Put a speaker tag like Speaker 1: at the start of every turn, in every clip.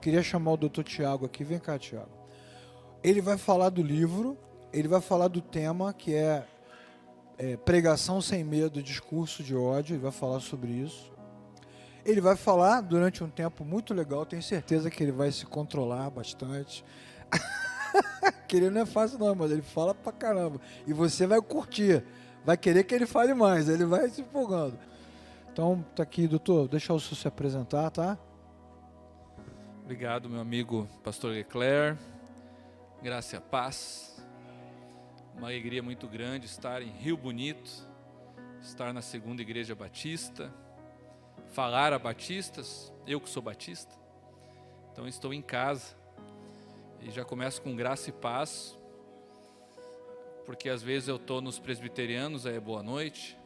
Speaker 1: Queria chamar o Dr. Tiago aqui. Vem cá, Tiago. Ele vai falar do livro, ele vai falar do tema que é pregação sem medo, discurso de ódio. Ele vai falar sobre isso. Ele vai falar durante um tempo muito legal. Tenho certeza que ele vai se controlar bastante. Que ele não é fácil não, mas ele fala pra caramba. E você vai curtir. Vai querer que ele fale mais. Ele vai se empolgando. Então, tá aqui, doutor. Deixa o senhor se apresentar, tá?
Speaker 2: Obrigado, meu amigo pastor Leclerc. Graça e a paz. Uma alegria muito grande estar em Rio Bonito, estar na Segunda Igreja Batista, falar a batistas, eu que sou batista. Então estou em casa e já começo com graça e paz, porque às vezes eu estou nos presbiterianos, aí é boa noite,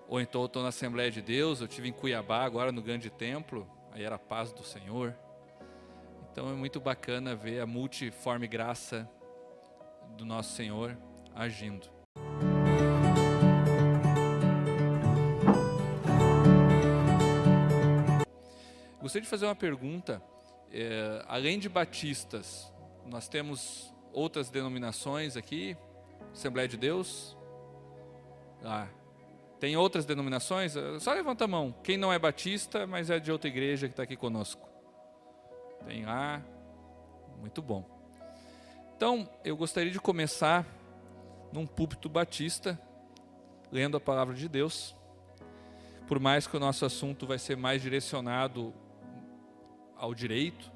Speaker 2: ou então eu estou na Assembleia de Deus, eu estive em Cuiabá agora no Grande Templo, aí era a paz do Senhor. Então é muito bacana ver a multiforme graça do nosso Senhor agindo. Gostaria de fazer uma pergunta. Além de batistas, nós temos outras denominações aqui? Assembleia de Deus? Tem outras denominações? Só levanta a mão. Quem não é batista, mas é de outra igreja que está aqui conosco. Tem lá. Muito bom. Então, eu gostaria de começar num púlpito batista, lendo a palavra de Deus. Por mais que o nosso assunto vai ser mais direcionado ao direito,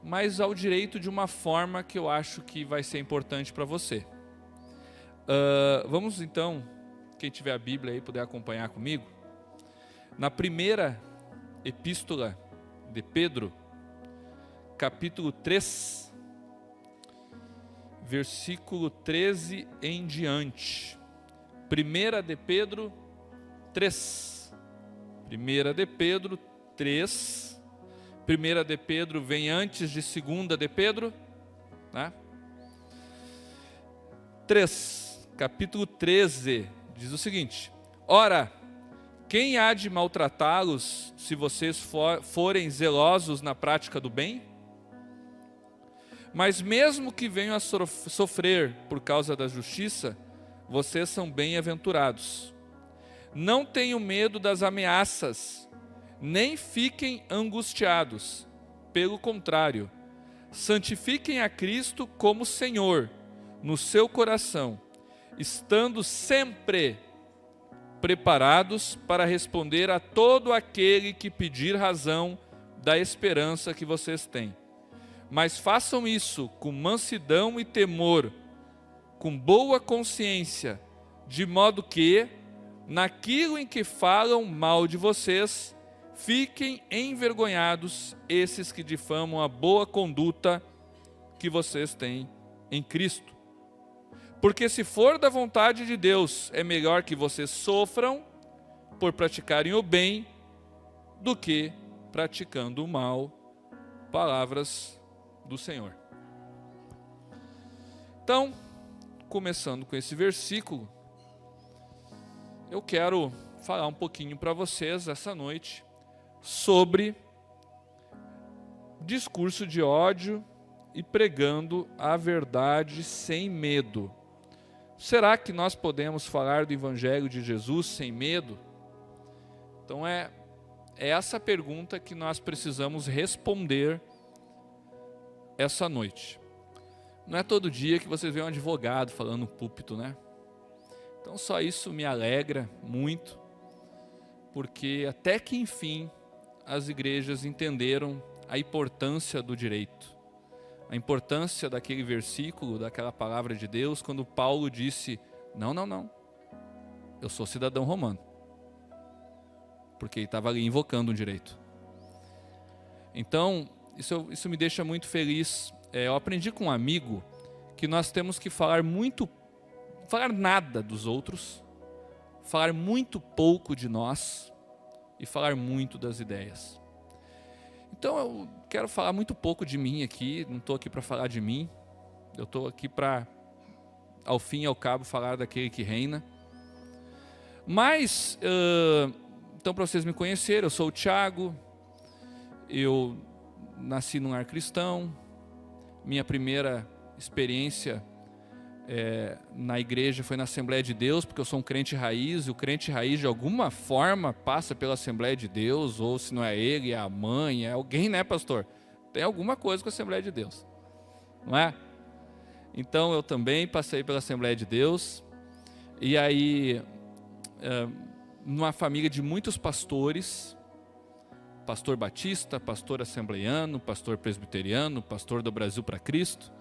Speaker 2: mas ao direito de uma forma que eu acho que vai ser importante para você. Vamos então, quem tiver a Bíblia aí puder acompanhar comigo, na primeira epístola de Pedro, capítulo 3, versículo 13 em diante. 1 de Pedro 3. 1 de Pedro 3. 1 de Pedro vem antes de 2 de Pedro, né? 3, capítulo 13, diz o seguinte: Ora, quem há de maltratá-los se vocês forem zelosos na prática do bem? Mas mesmo que venham a sofrer por causa da justiça, vocês são bem-aventurados. Não tenham medo das ameaças, nem fiquem angustiados. Pelo contrário, santifiquem a Cristo como Senhor no seu coração, estando sempre preparados para responder a todo aquele que pedir razão da esperança que vocês têm. Mas façam isso com mansidão e temor, com boa consciência, de modo que, naquilo em que falam mal de vocês, fiquem envergonhados esses que difamam a boa conduta que vocês têm em Cristo. Porque se for da vontade de Deus, é melhor que vocês sofram por praticarem o bem do que praticando o mal. Palavras do Senhor. Então, começando com esse versículo, eu quero falar um pouquinho para vocês essa noite sobre discurso de ódio e pregando a verdade sem medo. Será que nós podemos falar do Evangelho de Jesus sem medo? Então é essa pergunta que nós precisamos responder essa noite. Não é todo dia que vocês veem um advogado falando no púlpito, né? Então só isso me alegra muito, porque até que enfim as igrejas entenderam a importância do direito, a importância daquele versículo, daquela palavra de Deus, quando Paulo disse, não, eu sou cidadão romano, porque ele estava ali invocando um direito. Então, isso me deixa muito feliz. Eu aprendi com um amigo que nós temos que falar nada dos outros, falar muito pouco de nós e falar muito das ideias. Então eu quero falar muito pouco de mim aqui, não estou aqui para falar de mim, eu estou aqui para, ao fim e ao cabo, falar daquele que reina. Mas, então para vocês me conhecerem, eu sou o Tiago, Eu nasci num lar cristão. Minha primeira experiência na igreja foi na Assembleia de Deus, porque eu sou um crente raiz, e o crente raiz de alguma forma passa pela Assembleia de Deus, ou se não é ele, é a mãe, é alguém, né, pastor? Tem alguma coisa com a Assembleia de Deus, não é? Então eu também passei pela Assembleia de Deus, e aí numa família de muitos pastores, pastor batista, pastor assembleiano, pastor presbiteriano, pastor do Brasil para Cristo.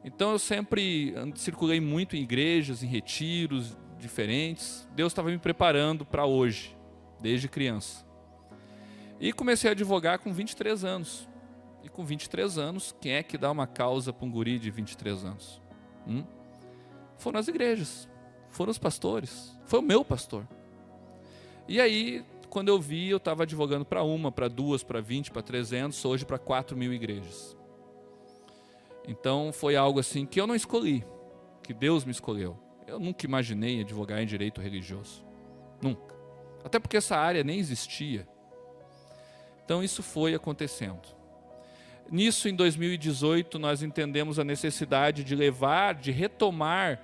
Speaker 2: Então eu sempre circulei muito em igrejas, em retiros diferentes. Deus estava me preparando para hoje, desde criança. E comecei a advogar com 23 anos. E com 23 anos, quem é que dá uma causa para um guri de 23 anos? Foram as igrejas, foram os pastores, foi o meu pastor. E aí, quando eu vi, eu estava advogando para uma, para duas, para 20, para 300, hoje para 4.000 igrejas. Então foi algo assim que eu não escolhi, que Deus me escolheu. Eu nunca imaginei advogar em direito religioso, nunca. Até porque essa área nem existia. Então isso foi acontecendo. Nisso, em 2018, nós entendemos a necessidade de retomar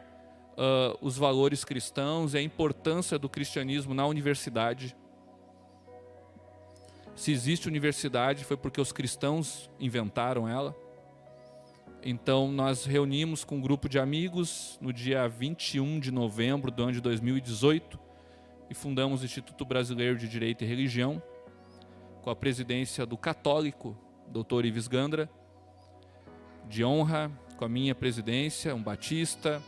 Speaker 2: os valores cristãos e a importância do cristianismo na universidade. Se existe universidade, foi porque os cristãos inventaram ela. Então, nós reunimos com um grupo de amigos no dia 21 de novembro do ano de 2018 e fundamos o Instituto Brasileiro de Direito e Religião, com a presidência do católico, Dr. Ives Gandra, de honra, com a minha presidência, um batista,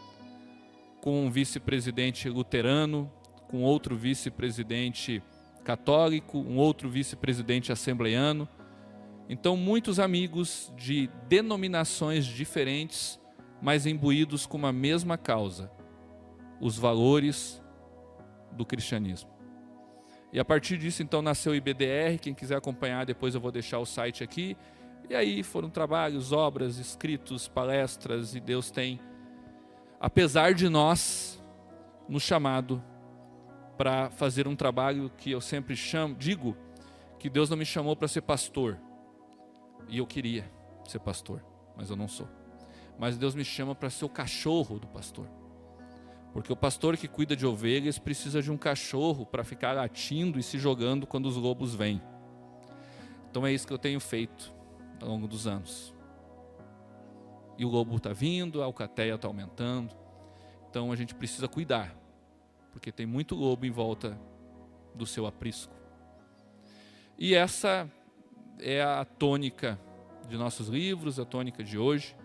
Speaker 2: com um vice-presidente luterano, com outro vice-presidente católico, um outro vice-presidente assembleiano. Então, muitos amigos de denominações diferentes, mas imbuídos com uma mesma causa, os valores do cristianismo. E a partir disso, então, nasceu o IBDR. Quem quiser acompanhar, depois eu vou deixar o site aqui. E aí foram trabalhos, obras, escritos, palestras, e Deus tem, apesar de nós, nos chamado para fazer um trabalho que eu sempre digo que Deus não me chamou para ser pastor. E eu queria ser pastor, mas eu não sou. Mas Deus me chama para ser o cachorro do pastor. Porque o pastor que cuida de ovelhas precisa de um cachorro para ficar latindo e se jogando quando os lobos vêm. Então é isso que eu tenho feito ao longo dos anos. E o lobo está vindo, a alcateia está aumentando. Então a gente precisa cuidar, porque tem muito lobo em volta do seu aprisco. E essa é a tônica de nossos livros, a tônica de hoje.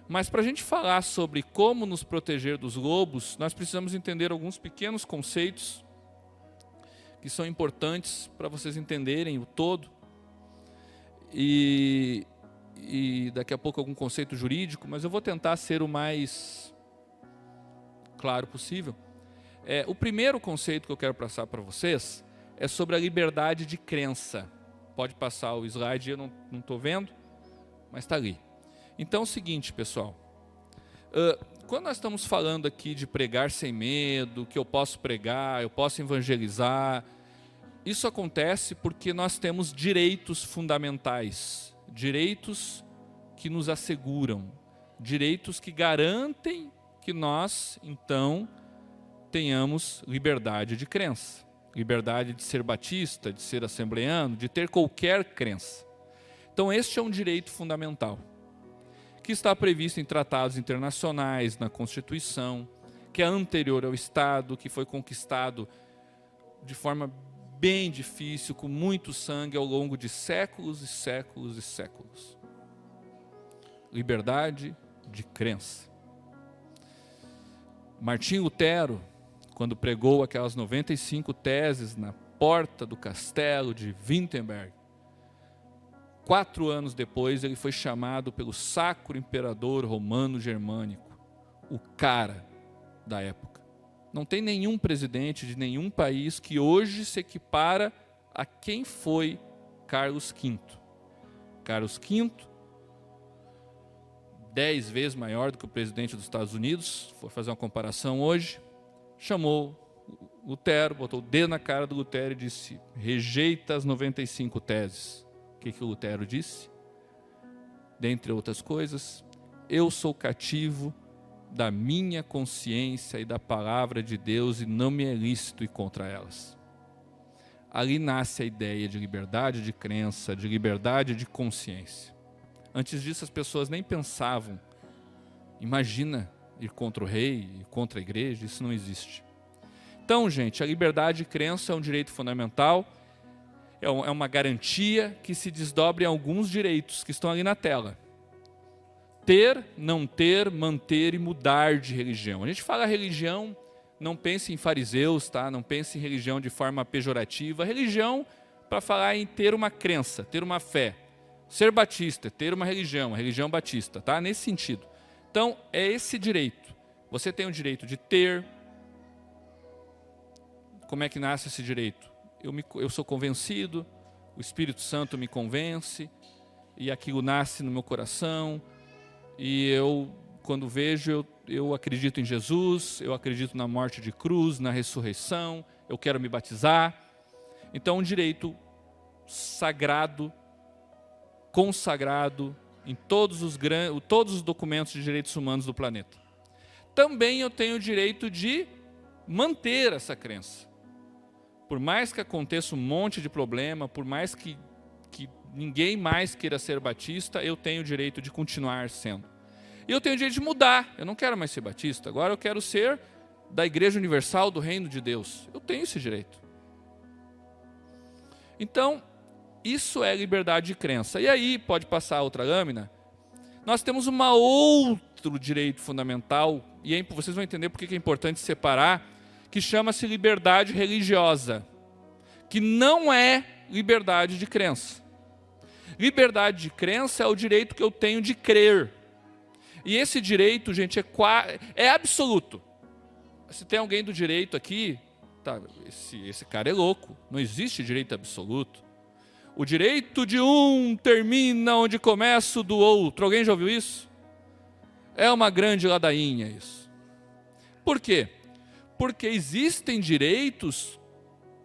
Speaker 2: Mas para a gente falar sobre como nos proteger dos lobos, nós precisamos entender alguns pequenos conceitos que são importantes para vocês entenderem o todo. E daqui a pouco algum conceito jurídico, mas eu vou tentar ser o mais claro possível. O primeiro conceito que eu quero passar para vocês é sobre a liberdade de crença. Pode passar o slide, eu não estou vendo, mas está ali. Então é o seguinte, pessoal. Quando nós estamos falando aqui de pregar sem medo, que eu posso pregar, eu posso evangelizar, isso acontece porque nós temos direitos fundamentais, direitos que nos asseguram, direitos que garantem que nós, então, tenhamos liberdade de crença. Liberdade de ser batista, de ser assembleiano, de ter qualquer crença. Então este é um direito fundamental, que está previsto em tratados internacionais, na Constituição, que é anterior ao Estado, que foi conquistado de forma bem difícil, com muito sangue ao longo de séculos e séculos e séculos. Liberdade de crença. Martim Lutero, quando pregou aquelas 95 teses na porta do castelo de Wittenberg, 4 anos depois ele foi chamado pelo Sacro Imperador Romano Germânico, o cara da época. Não tem nenhum presidente de nenhum país que hoje se equipara a quem foi Carlos V. Carlos V, 10 vezes maior do que o presidente dos Estados Unidos, vou fazer uma comparação hoje, chamou Lutero, botou o dedo na cara do Lutero e disse: rejeita as 95 teses, O que Lutero disse? Dentre outras coisas, eu sou cativo da minha consciência e da palavra de Deus e não me é lícito ir contra elas. Ali nasce a ideia de liberdade de crença, de liberdade de consciência. Antes disso as pessoas nem pensavam, imagina ir contra o rei, ir contra a igreja, isso não existe. Então, gente, a liberdade de crença é um direito fundamental, é uma garantia que se desdobra em alguns direitos que estão ali na tela. Ter, não ter, manter e mudar de religião. A gente fala religião, não pense em fariseus, tá? Não pense em religião de forma pejorativa. Religião, para falar em ter uma crença, ter uma fé. Ser batista, ter uma religião, a religião batista, tá? Nesse sentido. Então, é esse direito. Você tem o direito de ter. Como é que nasce esse direito? Eu sou convencido, o Espírito Santo me convence, e aquilo nasce no meu coração, e eu, quando vejo, eu acredito em Jesus, eu acredito na morte de cruz, na ressurreição, eu quero me batizar. Então, um direito sagrado, consagrado em todos os documentos de direitos humanos do planeta. Também eu tenho o direito de manter essa crença. Por mais que aconteça um monte de problema, por mais que ninguém mais queira ser batista, eu tenho o direito de continuar sendo. E eu tenho o direito de mudar. Eu não quero mais ser batista, agora eu quero ser da Igreja Universal do Reino de Deus. Eu tenho esse direito. Então, isso é liberdade de crença. E aí, pode passar a outra lâmina, nós temos um outro direito fundamental, e aí vocês vão entender por que é importante separar, que chama-se liberdade religiosa, que não é liberdade de crença. Liberdade de crença é o direito que eu tenho de crer. E esse direito, gente, é absoluto. Se tem alguém do direito aqui, tá, esse cara é louco, não existe direito absoluto. O direito de um termina onde começa o do outro. Alguém já ouviu isso? É uma grande ladainha isso. Por quê? Porque existem direitos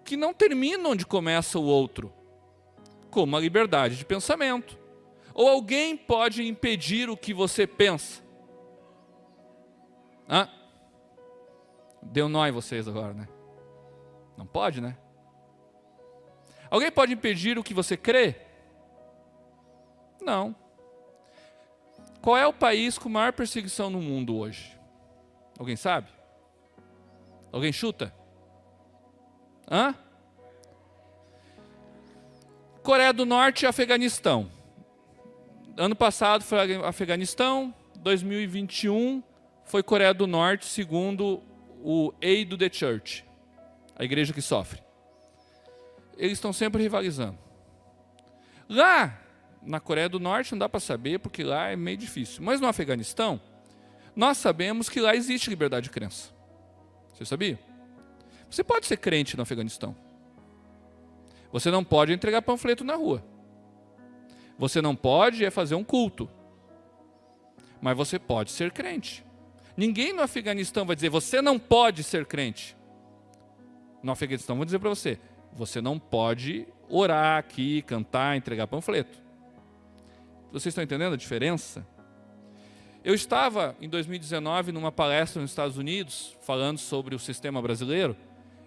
Speaker 2: que não terminam onde começa o outro, como a liberdade de pensamento. Ou alguém pode impedir o que você pensa? Deu nó em vocês agora, né? Não pode, né? Alguém pode impedir o que você crê? Não. Qual é o país com maior perseguição no mundo hoje? Alguém sabe? Alguém chuta? Coreia do Norte e Afeganistão. Ano passado foi Afeganistão, 2021 foi Coreia do Norte, segundo o Aid to the Church, a igreja que sofre. Eles estão sempre rivalizando. Lá, na Coreia do Norte, não dá para saber, porque lá é meio difícil. Mas no Afeganistão, nós sabemos que lá existe liberdade de crença. Você sabia? Você pode ser crente no Afeganistão. Você não pode entregar panfleto na rua. Você não pode fazer um culto. Mas você pode ser crente. Ninguém no Afeganistão vai dizer, você não pode ser crente. No Afeganistão vão dizer para você, você não pode orar aqui, cantar, entregar panfleto. Vocês estão entendendo a diferença? Eu estava, em 2019, numa palestra nos Estados Unidos, falando sobre o sistema brasileiro,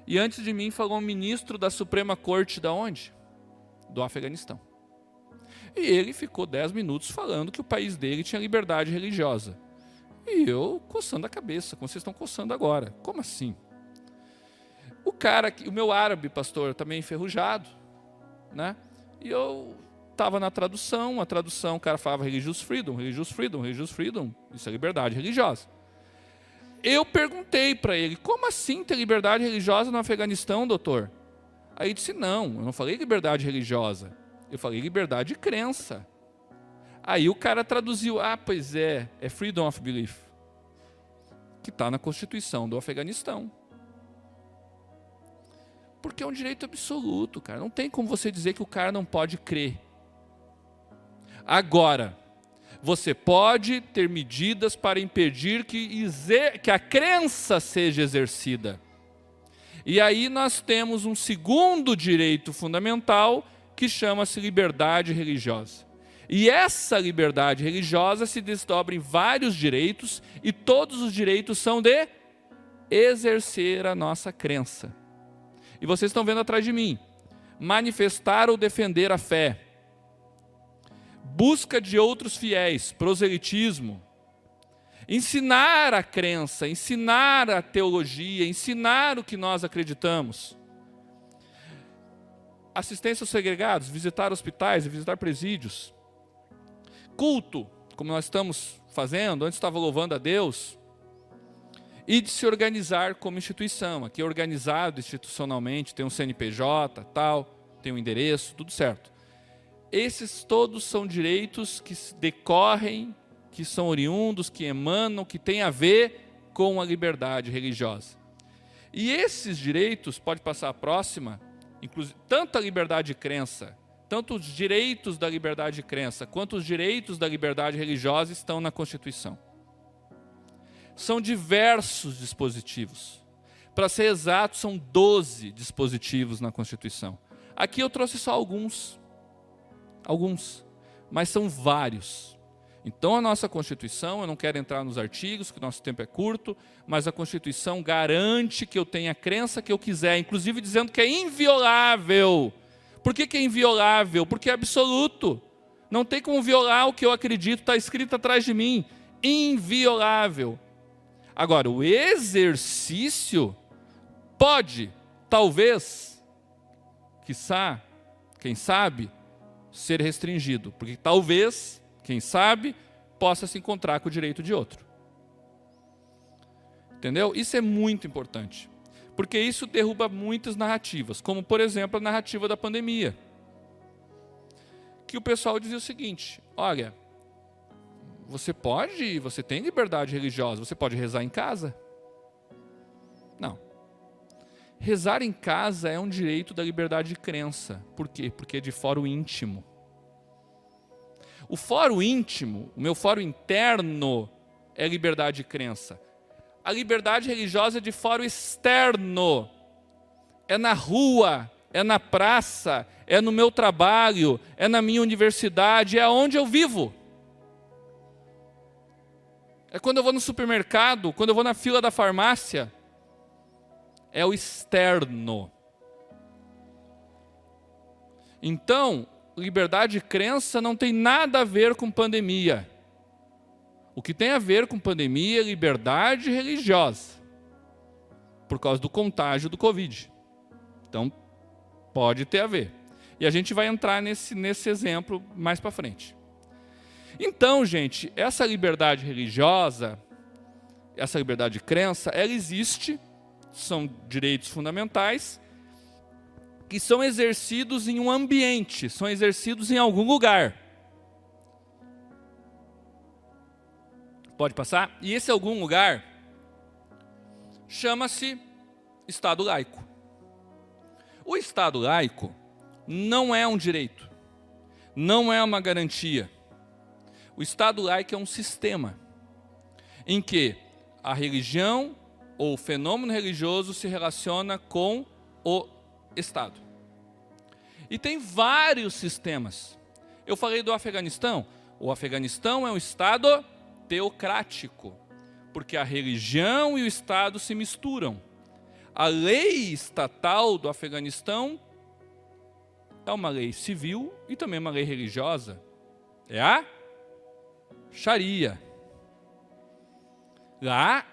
Speaker 2: e antes de mim falou um ministro da Suprema Corte da onde? Do Afeganistão. E ele ficou 10 minutos falando que o país dele tinha liberdade religiosa. E eu coçando a cabeça, como vocês estão coçando agora. Como assim? O meu árabe, pastor, também enferrujado, né? E eu estava na tradução, o cara falava religious freedom, isso é liberdade religiosa. Eu perguntei para ele, como assim ter liberdade religiosa no Afeganistão, doutor? Aí ele disse, não, eu não falei liberdade religiosa, eu falei liberdade de crença. Aí o cara traduziu, pois é freedom of belief, que está na Constituição do Afeganistão. Porque é um direito absoluto, cara. Não tem como você dizer que o cara não pode crer. Agora, você pode ter medidas para impedir que a crença seja exercida. E aí nós temos um segundo direito fundamental, que chama-se liberdade religiosa. E essa liberdade religiosa se desdobra em vários direitos, e todos os direitos são de exercer a nossa crença. E vocês estão vendo atrás de mim: manifestar ou defender a fé, busca de outros fiéis, proselitismo, ensinar a crença, ensinar a teologia, ensinar o que nós acreditamos, assistência aos segregados, visitar hospitais, visitar presídios, culto, como nós estamos fazendo, antes estava louvando a Deus, e de se organizar como instituição. Aqui é organizado institucionalmente, tem um CNPJ, tal, tem um endereço, tudo certo. Esses todos são direitos que decorrem, que são oriundos, que emanam, que têm a ver com a liberdade religiosa. E esses direitos, pode passar a próxima, inclusive, tanto a liberdade de crença, tanto os direitos da liberdade de crença, quanto os direitos da liberdade religiosa estão na Constituição. São diversos dispositivos. Para ser exato, são 12 dispositivos na Constituição. Aqui eu trouxe só alguns, mas são vários. Então a nossa Constituição, eu não quero entrar nos artigos, que o nosso tempo é curto, mas a Constituição garante que eu tenha a crença que eu quiser, inclusive dizendo que é inviolável. Por que é inviolável? Porque é absoluto. Não tem como violar o que eu acredito, está escrito atrás de mim. Inviolável. Agora, o exercício pode, talvez, quiçá, quem sabe, ser restringido. Porque talvez, quem sabe, possa se encontrar com o direito de outro. Entendeu? Isso é muito importante. Porque isso derruba muitas narrativas, como, por exemplo, a narrativa da pandemia. Que o pessoal dizia o seguinte: olha, você tem liberdade religiosa, você pode rezar em casa. Não. Rezar em casa é um direito da liberdade de crença. Por quê? Porque é de fórum íntimo. O fórum íntimo, o meu fórum interno, é liberdade de crença. A liberdade religiosa é de fórum externo. É na rua, é na praça, é no meu trabalho, é na minha universidade, é onde eu vivo. É quando eu vou no supermercado, quando eu vou na fila da farmácia. É o externo. Então, liberdade de crença não tem nada a ver com pandemia. O que tem a ver com pandemia é liberdade religiosa, por causa do contágio do Covid. Então, pode ter a ver. E a gente vai entrar nesse exemplo mais para frente. Então, gente, essa liberdade religiosa, essa liberdade de crença, ela existe, são direitos fundamentais, que são exercidos em um ambiente, são exercidos em algum lugar. Pode passar? E esse algum lugar chama-se Estado laico. O Estado laico não é um direito, não é uma garantia. O Estado laico é um sistema em que a religião ou o fenômeno religioso se relaciona com o Estado. E tem vários sistemas. Eu falei do Afeganistão. O Afeganistão é um Estado teocrático, porque a religião e o Estado se misturam. A lei estatal do Afeganistão é uma lei civil e também uma lei religiosa. É a Sharia. Lá,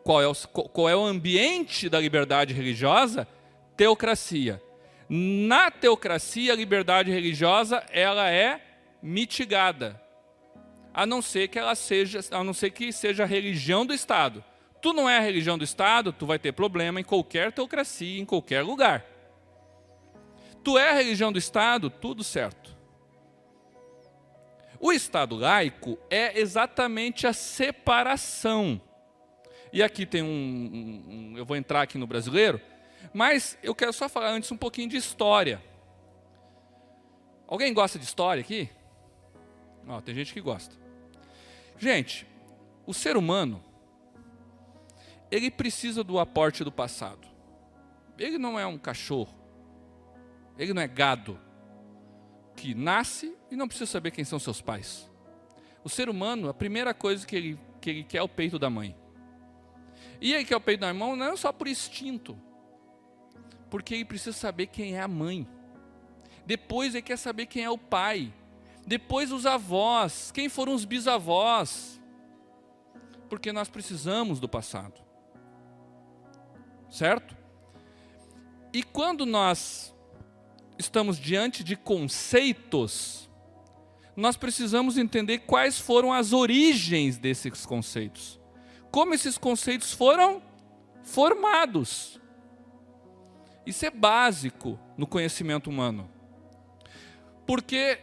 Speaker 2: qual é o ambiente da liberdade religiosa? Teocracia. Na teocracia, a liberdade religiosa ela é mitigada, a não ser que seja a religião do Estado. Tu não é a religião do Estado, tu vai ter problema em qualquer teocracia, em qualquer lugar. Tu é a religião do Estado, tudo certo. O Estado laico é exatamente a separação. E aqui tem eu vou entrar aqui no brasileiro, mas eu quero só falar antes um pouquinho de história. Alguém gosta de história aqui? Ó, tem gente que gosta. Gente, o ser humano, ele precisa do aporte do passado. Ele não é um cachorro. Ele não é gado. que nasce e não precisa saber quem são seus pais. O ser humano, a primeira coisa que ele quer é o peito da mãe. E ele quer o peito da mãe não é só por instinto, porque ele precisa saber quem é a mãe. Depois ele quer saber quem é o pai. Depois os avós, quem foram os bisavós. Porque nós precisamos do passado. Certo? E quando nós estamos diante de conceitos, nós precisamos entender quais foram as origens desses conceitos. Como esses conceitos foram formados. Isso é básico no conhecimento humano. Porque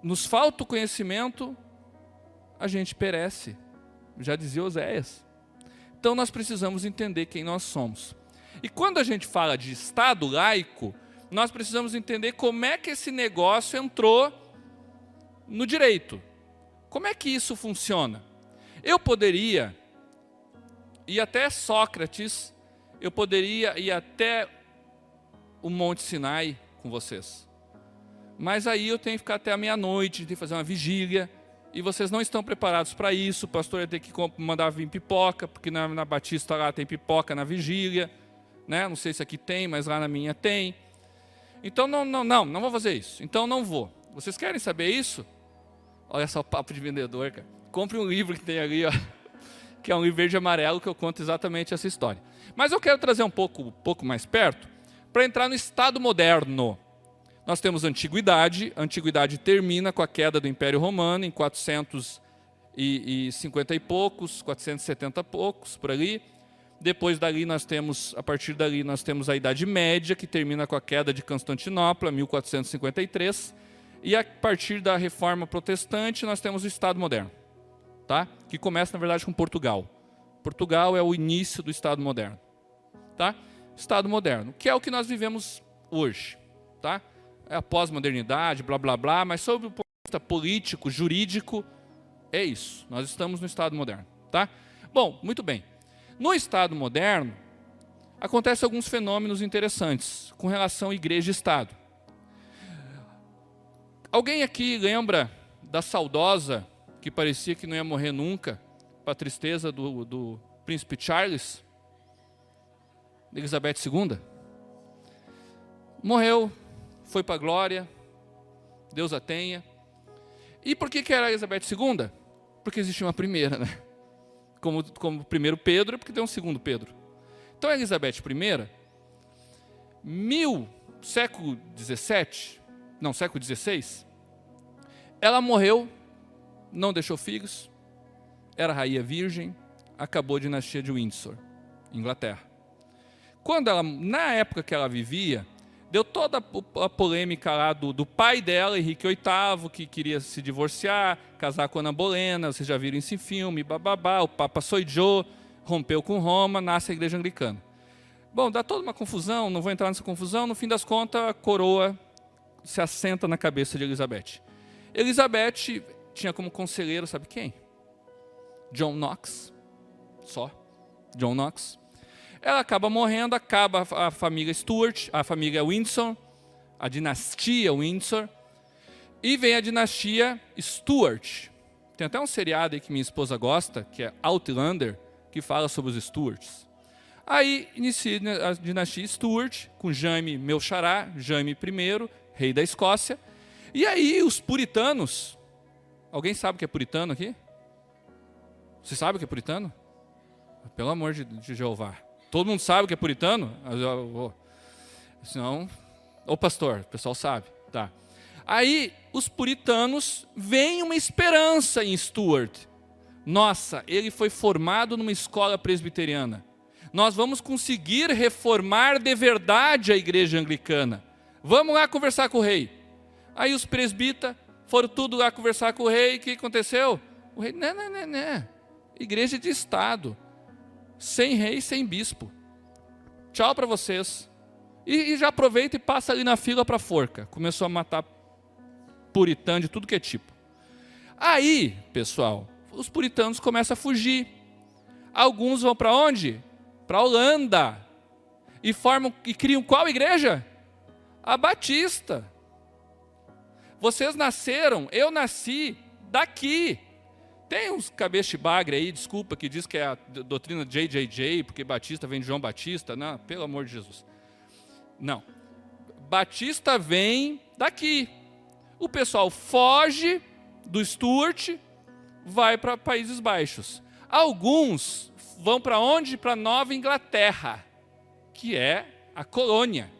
Speaker 2: nos falta o conhecimento, a gente perece. Já dizia Oséias. Então nós precisamos entender quem nós somos. E quando a gente fala de Estado laico, nós precisamos entender como é que esse negócio entrou no direito. Como é que isso funciona? Eu poderia ir até Sócrates, eu poderia ir até o Monte Sinai com vocês. Mas aí eu tenho que ficar até a meia-noite, tenho que fazer uma vigília, e vocês não estão preparados para isso. O pastor ia ter que mandar vir pipoca, porque na Batista lá tem pipoca na vigília, né? Não sei se aqui tem, mas lá na minha tem. Então não vou fazer isso. Então não vou. Vocês querem saber isso? Olha só o papo de vendedor, cara. Compre um livro que tem ali, ó, que é um livro verde e amarelo, que eu conto exatamente essa história. Mas eu quero trazer um pouco mais perto, para entrar no Estado moderno. Nós temos a antiguidade termina com a queda do Império Romano em 450 e poucos, 470 e poucos, por ali. Depois dali a partir dali nós temos a Idade Média, que termina com a queda de Constantinopla, 1453. E a partir da Reforma Protestante nós temos o Estado moderno, tá? Que começa na verdade com Portugal. Portugal é o início do Estado moderno, tá? Estado moderno, que é o que nós vivemos hoje, tá? É a pós-modernidade, blá, blá, blá, mas sob o ponto de vista político, jurídico, é isso. Nós estamos no Estado moderno, tá? Bom, muito bem. No Estado moderno, acontecem alguns fenômenos interessantes com relação à igreja e Estado. Alguém aqui lembra da saudosa, que parecia que não ia morrer nunca, para a tristeza do príncipe Charles, Elizabeth II? Morreu. Foi para a glória, Deus a tenha. E por que era a Elizabeth II? Porque existia uma primeira, né? Como primeiro Pedro, porque tem um segundo Pedro. Então a Elizabeth I, século XVI, ela morreu, não deixou filhos, era rainha virgem, acabou a dinastia de Windsor, Inglaterra. Na época que ela vivia, deu toda a polêmica lá do pai dela, Henrique VIII, que queria se divorciar, casar com Ana Bolena, vocês já viram esse filme, bababá, o Papa Soijo, rompeu com Roma, nasce a igreja anglicana. Bom, dá toda uma confusão, não vou entrar nessa confusão, no fim das contas a coroa se assenta na cabeça de Elizabeth. Elizabeth tinha como conselheiro, sabe quem? John Knox, só, John Knox. Ela acaba morrendo, acaba a família Stuart, a família Windsor, a dinastia Windsor, e vem a dinastia Stuart. Tem até um seriado aí que minha esposa gosta, que é Outlander, que fala sobre os Stuarts. Aí inicia a dinastia Stuart, com Jaime, meu xará, Jaime I, rei da Escócia. E aí os puritanos, alguém sabe o que é puritano aqui? Você sabe o que é puritano? Pelo amor de Jeová. Todo mundo sabe o que é puritano? Senão, ô pastor, o pessoal sabe. Tá. Aí, os puritanos veem uma esperança em Stuart. Nossa, ele foi formado numa escola presbiteriana. Nós vamos conseguir reformar de verdade a igreja anglicana. Vamos lá conversar com o rei. Aí os presbitas foram tudo lá conversar com o rei. O que aconteceu? O rei, não. Igreja de Estado. Sem rei, sem bispo. Tchau para vocês. E já aproveita e passa ali na fila para a forca. Começou a matar puritano de tudo que é tipo. Aí, pessoal, os puritanos começam a fugir. Alguns vão para onde? Para a Holanda. E criam qual igreja? A Batista. Vocês nasceram, eu nasci daqui. Tem uns cabeça de bagre aí, desculpa, que diz que é a doutrina JJJ, porque Batista vem de João Batista. Não, pelo amor de Jesus. Não. Batista vem daqui. O pessoal foge do Stuart, vai para Países Baixos. Alguns vão para onde? Para Nova Inglaterra, que é a colônia.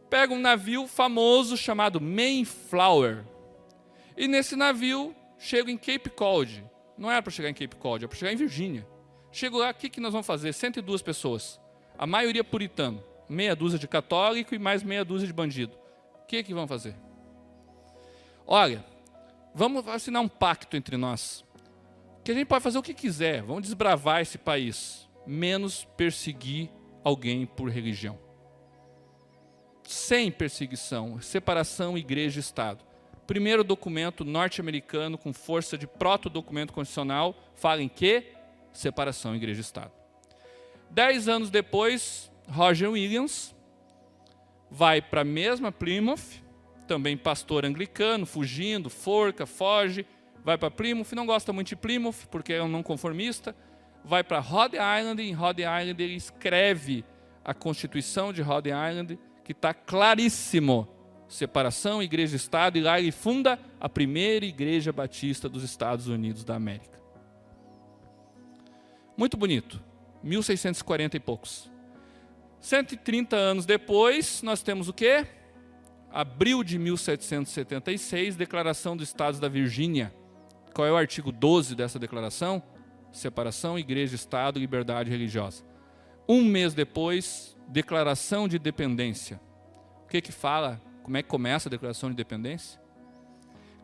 Speaker 2: Pega um navio famoso chamado Mayflower. E nesse navio chego em Cape Cod. Não era para chegar em Cape Cod, era para chegar em Virgínia. Chego lá, o que nós vamos fazer? 102 pessoas. A maioria puritano. Meia dúzia de católico e mais meia dúzia de bandido. O que vão fazer? Olha, vamos assinar um pacto entre nós. Que a gente pode fazer o que quiser. Vamos desbravar esse país. Menos perseguir alguém por religião. Sem perseguição. Separação igreja e Estado. Primeiro documento norte-americano com força de proto-documento constitucional fala em quê? Separação igreja e Estado. 10 anos depois, Roger Williams vai para a mesma Plymouth, também pastor anglicano, fugindo, foge, vai para Plymouth, não gosta muito de Plymouth, porque é um não conformista, vai para Rhode Island, e em Rhode Island ele escreve a Constituição de Rhode Island, que está claríssimo, separação, igreja e Estado, e lá ele funda a primeira igreja batista dos Estados Unidos da América. Muito bonito, 1640 e poucos. 130 anos depois, nós temos o quê? Abril de 1776, Declaração dos Estados da Virgínia. Qual é o artigo 12 dessa declaração? Separação, igreja, Estado, liberdade religiosa. Um mês depois, Declaração de Independência. O que fala? Como é que começa a Declaração de Independência?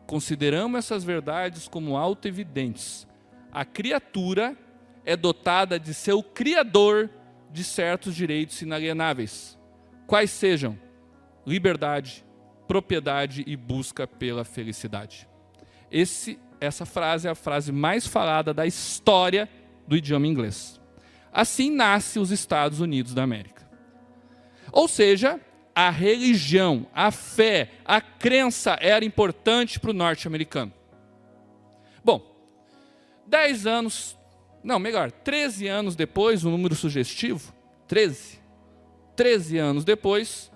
Speaker 2: Consideramos essas verdades como autoevidentes. A criatura é dotada de seu Criador de certos direitos inalienáveis, quais sejam liberdade, propriedade e busca pela felicidade. Essa frase é a frase mais falada da história do idioma inglês. Assim nasce os Estados Unidos da América. Ou seja, a religião, a fé, a crença era importante para o norte-americano. Bom, 13 anos depois, um número sugestivo, 13 anos depois,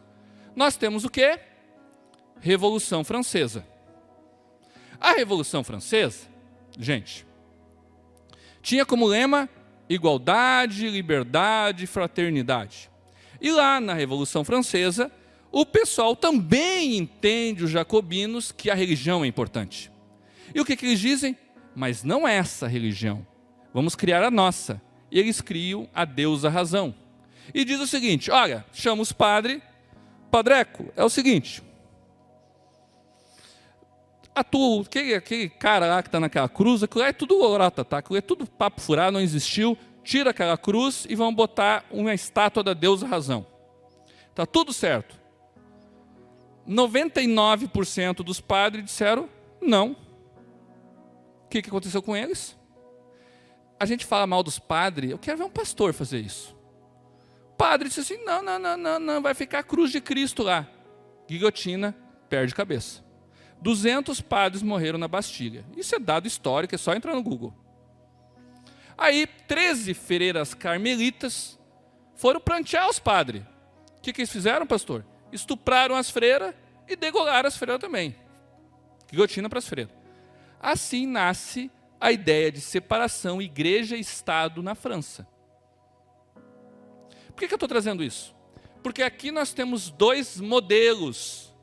Speaker 2: nós temos o quê? Revolução Francesa. A Revolução Francesa, gente, tinha como lema igualdade, liberdade, fraternidade. E lá na Revolução Francesa, o pessoal também entende, os jacobinos, que a religião é importante. E o que eles dizem? Mas não essa religião. Vamos criar a nossa. E eles criam a deusa razão. E diz o seguinte, olha, chama os padres, Padreco, é o seguinte, aquele cara lá que está naquela cruz, aquilo lá é tudo lorota, tá? Aquilo é tudo papo furado, não existiu, tira aquela cruz e vão botar uma estátua da deusa razão. Tá tudo certo. 99% dos padres disseram não. O que aconteceu com eles? A gente fala mal dos padres, eu quero ver um pastor fazer isso. O padre disse assim, não, vai ficar a cruz de Cristo lá. Guilhotina, perde cabeça. 200 padres morreram na Bastilha. Isso é dado histórico, é só entrar no Google. Aí, 13 freiras carmelitas foram prantear os padres. O que eles fizeram, pastor? Estupraram as freiras e degolaram as freiras também. Guilhotina para as freiras. Assim nasce a ideia de separação igreja e Estado na França. Por que eu estou trazendo isso? Porque aqui nós temos dois modelos,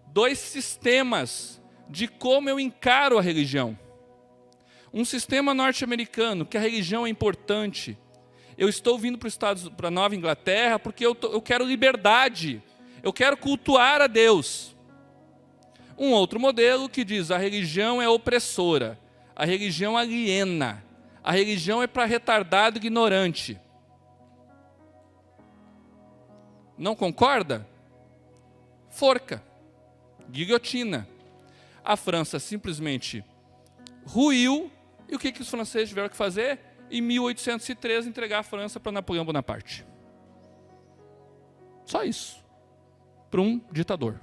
Speaker 2: dois sistemas de como eu encaro a religião. Um sistema norte-americano, que a religião é importante. Eu estou vindo para a Nova Inglaterra porque eu quero liberdade. Eu quero cultuar a Deus. Um outro modelo que diz a religião é opressora. A religião aliena. A religião é para retardado e ignorante. Não concorda? Forca. Guilhotina. A França simplesmente ruiu. E o que os franceses tiveram que fazer? Em 1813, entregar a França para Napoleão Bonaparte. Só isso. para um ditador.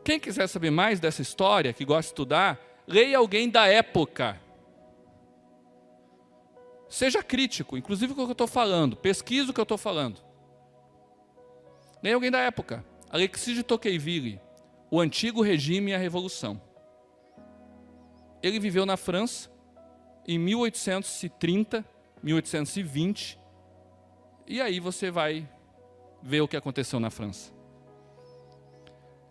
Speaker 2: Quem quiser saber mais dessa história, que gosta de estudar, leia alguém da época. Seja crítico, inclusive com o que eu estou falando, pesquise o que eu estou falando. Leia alguém da época. Alexis de Tocqueville, O Antigo Regime e a Revolução. Ele viveu na França em 1830, 1820, e aí você vai ver o que aconteceu na França.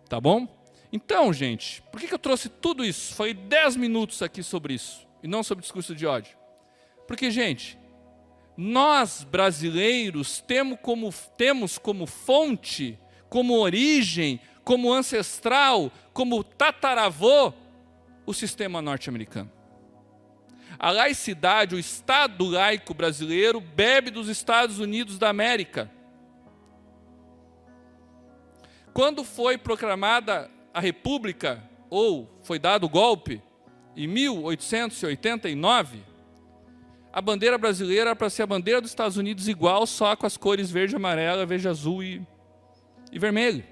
Speaker 2: Tá bom? Então, gente, por que eu trouxe tudo isso? Falei 10 minutos aqui sobre isso, e não sobre discurso de ódio. Porque, gente, nós brasileiros temos como fonte, como origem, como ancestral, como tataravô, o sistema norte-americano. A laicidade, o Estado laico brasileiro, bebe dos Estados Unidos da América. Quando foi proclamada a República, ou foi dado o golpe, em 1889, a bandeira brasileira era para ser a bandeira dos Estados Unidos igual, só com as cores verde, amarela, verde, azul e vermelho.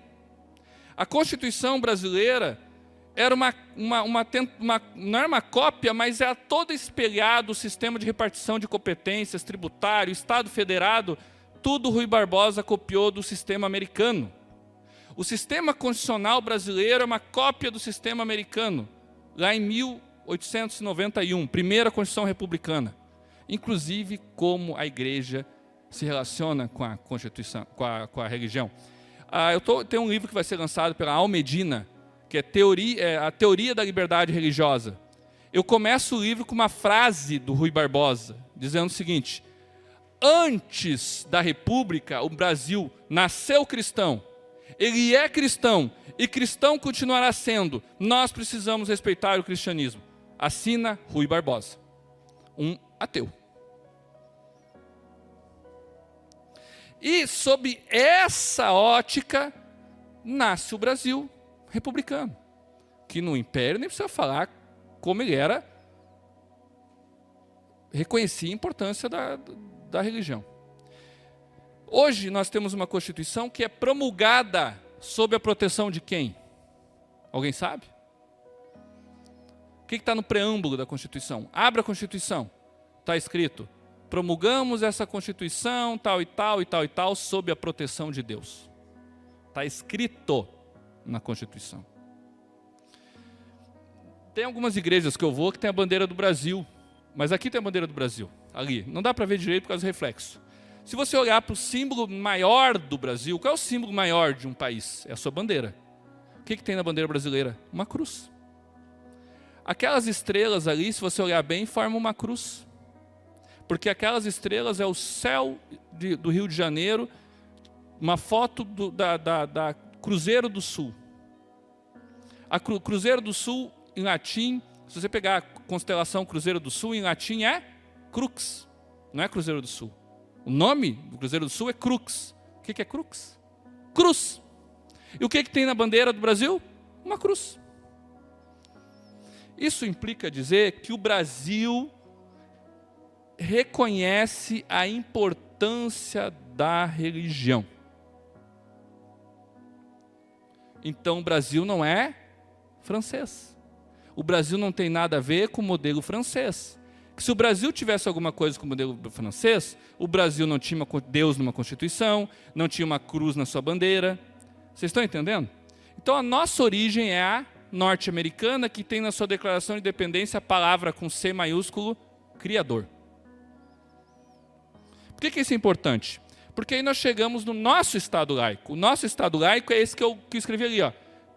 Speaker 2: A Constituição brasileira era não era uma cópia, mas era todo espelhado o sistema de repartição de competências, tributário, Estado federado, tudo Rui Barbosa copiou do sistema americano. O sistema constitucional brasileiro é uma cópia do sistema americano, lá em 1891, primeira Constituição republicana. Inclusive como a igreja se relaciona com a Constituição, com a religião. Tenho um livro que vai ser lançado pela Almedina, que é a Teoria da Liberdade Religiosa. Eu começo o livro com uma frase do Rui Barbosa, dizendo o seguinte: antes da República, o Brasil nasceu cristão, ele é cristão, e cristão continuará sendo. Nós precisamos respeitar o cristianismo. Assina Rui Barbosa, um ateu. E sob essa ótica, nasce o Brasil republicano, que no Império nem precisa falar como ele era, reconhecia a importância da religião. Hoje nós temos uma Constituição que é promulgada sob a proteção de quem? Alguém sabe? O que está no preâmbulo da Constituição? Abra a Constituição, está escrito: promulgamos essa Constituição, tal e tal e tal e tal, sob a proteção de Deus. Está escrito na Constituição. Tem algumas igrejas que eu vou que tem a bandeira do Brasil, mas aqui tem a bandeira do Brasil, ali. Não dá para ver direito por causa do reflexo. Se você olhar para o símbolo maior do Brasil, qual é o símbolo maior de um país? É a sua bandeira. O que tem na bandeira brasileira? Uma cruz. Aquelas estrelas ali, se você olhar bem, formam uma cruz. Porque aquelas estrelas é o céu do Rio de Janeiro, uma foto da Cruzeiro do Sul. A Cruzeiro do Sul, em latim, se você pegar a constelação Cruzeiro do Sul, em latim é Crux, não é Cruzeiro do Sul. O nome do Cruzeiro do Sul é Crux. O que é Crux? Cruz. E o que tem na bandeira do Brasil? Uma cruz. Isso implica dizer que o Brasil reconhece a importância da religião. Então o Brasil não é francês. O Brasil não tem nada a ver com o modelo francês. Se o Brasil tivesse alguma coisa com o modelo francês, o Brasil não tinha Deus numa Constituição, não tinha uma cruz na sua bandeira. Vocês estão entendendo? Então a nossa origem é a norte-americana, que tem na sua declaração de independência a palavra com C maiúsculo, Criador. Por que isso é importante? Porque aí nós chegamos no nosso Estado laico. O nosso Estado laico é esse que eu escrevi ali, ó,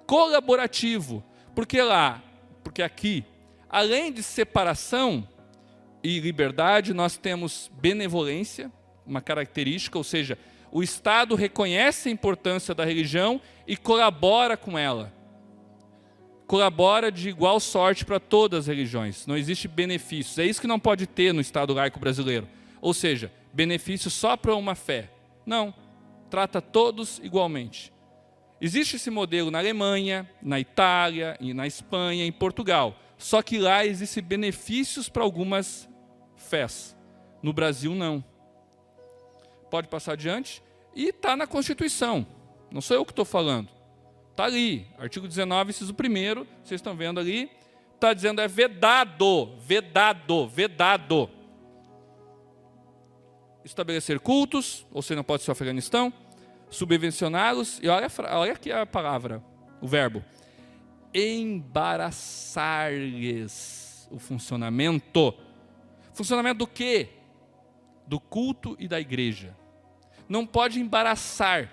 Speaker 2: colaborativo. Porque aqui, além de separação e liberdade, nós temos benevolência, uma característica, ou seja, o Estado reconhece a importância da religião e colabora com ela. Colabora de igual sorte para todas as religiões. Não existe benefícios. É isso que não pode ter no Estado laico brasileiro. Ou seja, benefício só para uma fé. Não, trata todos igualmente. Existe esse modelo na Alemanha, na Itália, na Espanha, em Portugal. Só que lá existem benefícios para algumas fés. No Brasil, não. Pode passar adiante. E está na Constituição. Não sou eu que estou falando. Está ali, artigo 19, inciso 1º, vocês estão vendo ali, está dizendo é vedado, vedado, vedado. Estabelecer cultos, ou seja, não pode ser o Afeganistão, subvencioná-los, e olha aqui a palavra, o verbo, embaraçar-lhes o funcionamento. Funcionamento do quê? Do culto e da igreja. Não pode embaraçar.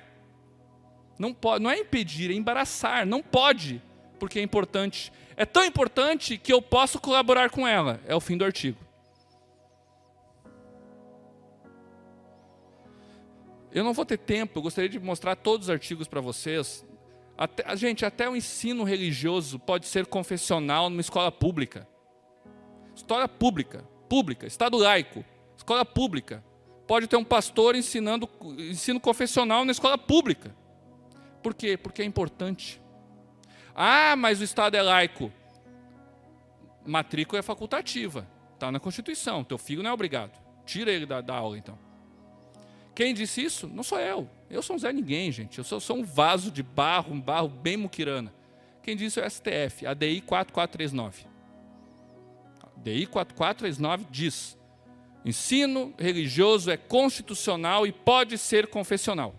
Speaker 2: Não pode, não é impedir, é embaraçar. Não pode, porque é importante. É tão importante que eu posso colaborar com ela. É o fim do artigo. Eu não vou ter tempo, eu gostaria de mostrar todos os artigos para vocês. Até o ensino religioso pode ser confessional numa escola pública. Escola pública, Estado laico, escola pública. Pode ter um pastor ensinando ensino confessional na escola pública. Por quê? Porque é importante. Ah, mas o Estado é laico. Matrícula é facultativa. Está na Constituição. Teu filho não é obrigado. Tira ele da aula, então. Quem disse isso? Não sou eu. Eu sou um Zé Ninguém, gente. Eu sou um vaso de barro, um barro bem muquirana. Quem disse é o STF, a DI 4439. A DI 4439 diz: ensino religioso é constitucional e pode ser confessional,